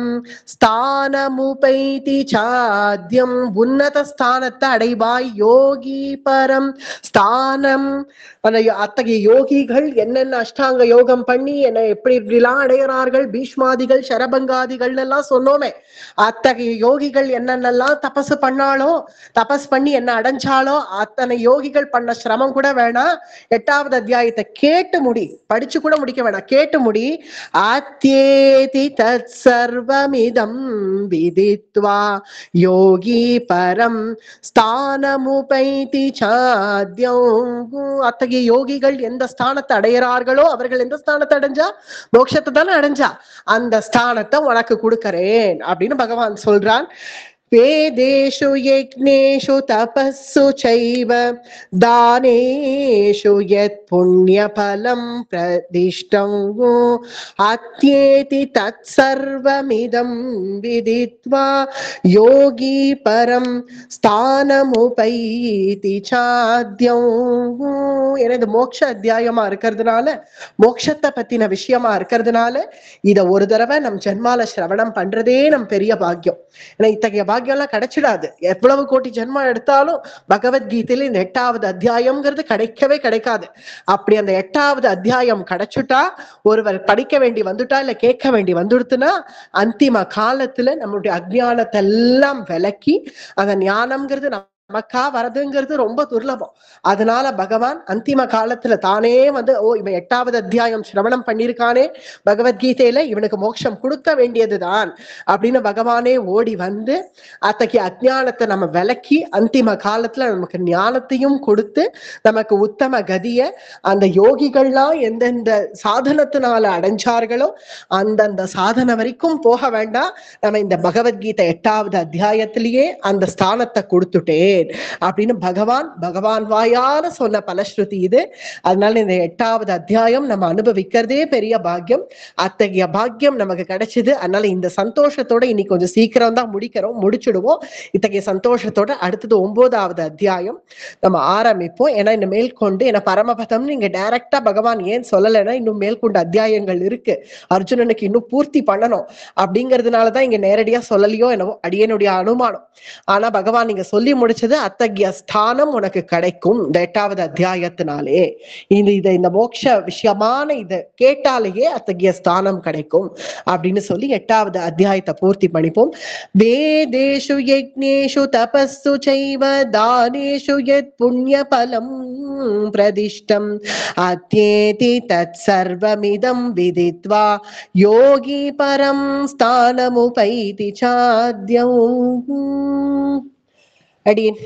A: ஸ்தானமுபைதி சாத்யம், உன்னத ஸ்தானத்தை அடைவாய். யோகி பரம் ஸ்தானம், அத்தகைய யோகிகள் என்னென்ன அஷ்டாங்க யோகம் பண்ணி என்ன எப்படி இப்படிலாம் அடைகிறார்கள், பீஷ்மாதிகள் சரபங்காதிகள் எல்லாம் சொன்னோமே, அத்தகைய யோகிகள் என்னென்னலாம் தபசு பண்ணாலோ, தபஸ் பண்ணி என்ன அடைஞ்சாலோ அத்தனை யோகிகள் பண்ண சிரமம் கூட வேணாம். 8வது அத்தியாயத்தை கேட்டு முடி, படிச்சு கூட முடிக்க வேணாம், கேட்டு முடி. ஆத்யேதி தத் சர்வமிதம் விதித்வா யோகி பரம் ஸ்தானமுபைதி சாத்யம். அத்தகைய யோகிகள் எந்த ஸ்தானத்தை அடையிறார்களோ அவர்கள் எந்த ஸ்தானத்தை அடைஞ்சா? மோட்சத்தை தானே அடைஞ்சா. அந்த ஸ்தானத்தை உனக்கு கொடுக்கறேன் அப்படின்னு பகவான் சொல்றான். வேதேஷு யக்ஞேஷு தபஸ்ஸு சைவ தானேஷு யத் புண்ணிய பலம் பிரதிஷ்டம் அத்யேதி தத் சர்வமிதம் விதித்வா யோகி பரம் ஸ்தானமுபைதி சாத்யம். எனது மோட்ச அத்தியாயமா இருக்கிறதுனால, மோட்சத்தை பத்தின விஷயமா இருக்கிறதுனால இத ஒரு தடவை நம் ஜென்மால சிரவணம் பண்றதே நம் பெரிய பாக்கியம். ஏன்னா இத்தகைய பாக்கியம் எல்லாம் கிடைச்சிடாது. எவ்வளவு கோடி ஜென்மம் எடுத்தாலும் பகவத்கீதையில இந்த 8வது அத்தியாயம்ங்கிறது கிடைக்கவே கிடைக்காது. அப்படி அந்த 8வது அத்தியாயம் கிடைச்சுட்டா, ஒருவர் படிக்க வேண்டி வந்துட்டா இல்ல கேட்க வேண்டி வந்துடுத்துனா, அந்திம காலத்துல நம்மளுடைய அஜ்ஞானத்தை எல்லாம் விலக்கி அந்த ஞானம்ங்கிறது நமக்கா வரதுங்கிறது ரொம்ப துர்லபம். அதனால பகவான் அந்திம காலத்துல தானே வந்து, ஓ இவன் 8வது அத்தியாயம் சிரவணம் பண்ணிருக்கானே பகவத்கீதையில, இவனுக்கு மோட்சம் கொடுக்க வேண்டியதுதான் அப்படின்னு பகவானே ஓடி வந்து அத்தகைய அஜ்ஞானத்தை நம்ம விலக்கி அந்திம காலத்துல நமக்கு ஞானத்தையும் கொடுத்து நமக்கு உத்தம கதிய அந்த யோகிகள்லாம் எந்தெந்த சாதனத்தினால அடைஞ்சார்களோ அந்தந்த சாதனை வரைக்கும் போக வேண்டாம், நம்ம இந்த பகவத்கீதை 8வது அத்தியாயத்திலேயே அந்த ஸ்தானத்தை கொடுத்துட்டேன் அப்படின்னு பகவான் வாயால சொன்ன பலஸ்ருதி இது. அதனால இந்த 8வது அத்தியாயம் நம்ம அனுபவிக்கிறதே பெரிய பாக்கியம். அத்தகைய பாக்கியம் நமக்கு கிடைச்சது. அதனால இந்த சந்தோஷத்தோட இன்னைக்கு கொஞ்சம் சீக்கிரம் தான் முடிச்சிடுவோம். இத்தகைய சந்தோஷத்தோட அடுத்தது 9வது அத்தியாயம் நம்ம ஆரம்பிப்போம். ஏன்னா இந்த மேற்கொண்டு ஏன்னா பரமபதம் நீங்க டைரக்டா பகவான் ஏன் சொல்லலைன்னா, இன்னும் மேற்கொண்டு அத்தியாயங்கள் இருக்கு, அர்ஜுனனுக்கு இன்னும் பூர்த்தி பண்ணணும் அப்படிங்கிறதுனாலதான் இங்க நேரடியா சொல்லலையோ என்னவோ அடியனுடைய அனுமானம். ஆனா பகவான் நீங்க சொல்லி முடிச்சது அத்தகைய ஸ்தானம் உனக்கு கிடைக்கும் இந்த 8வது அத்தியாயத்தினாலே. இந்த மோட்ச விஷயமான இத கேட்டாலேயே அத்தகைய ஸ்தானம் கிடைக்கும் அப்படின்னு சொல்லி 8வது அத்தியாயத்தை பூர்த்தி பண்ணிப்போம். வேதேஷு யக்ஞேஷு தபஸ்ஸு சைவ தானேஷு யத் புண்ணிய பலம் பிரதிஷ்டம் அத்யேதி தத் சர்வமிதம் விதித்வா யோகி பரம் ஸ்தானமுபைதி சாத்யம். அடியேன்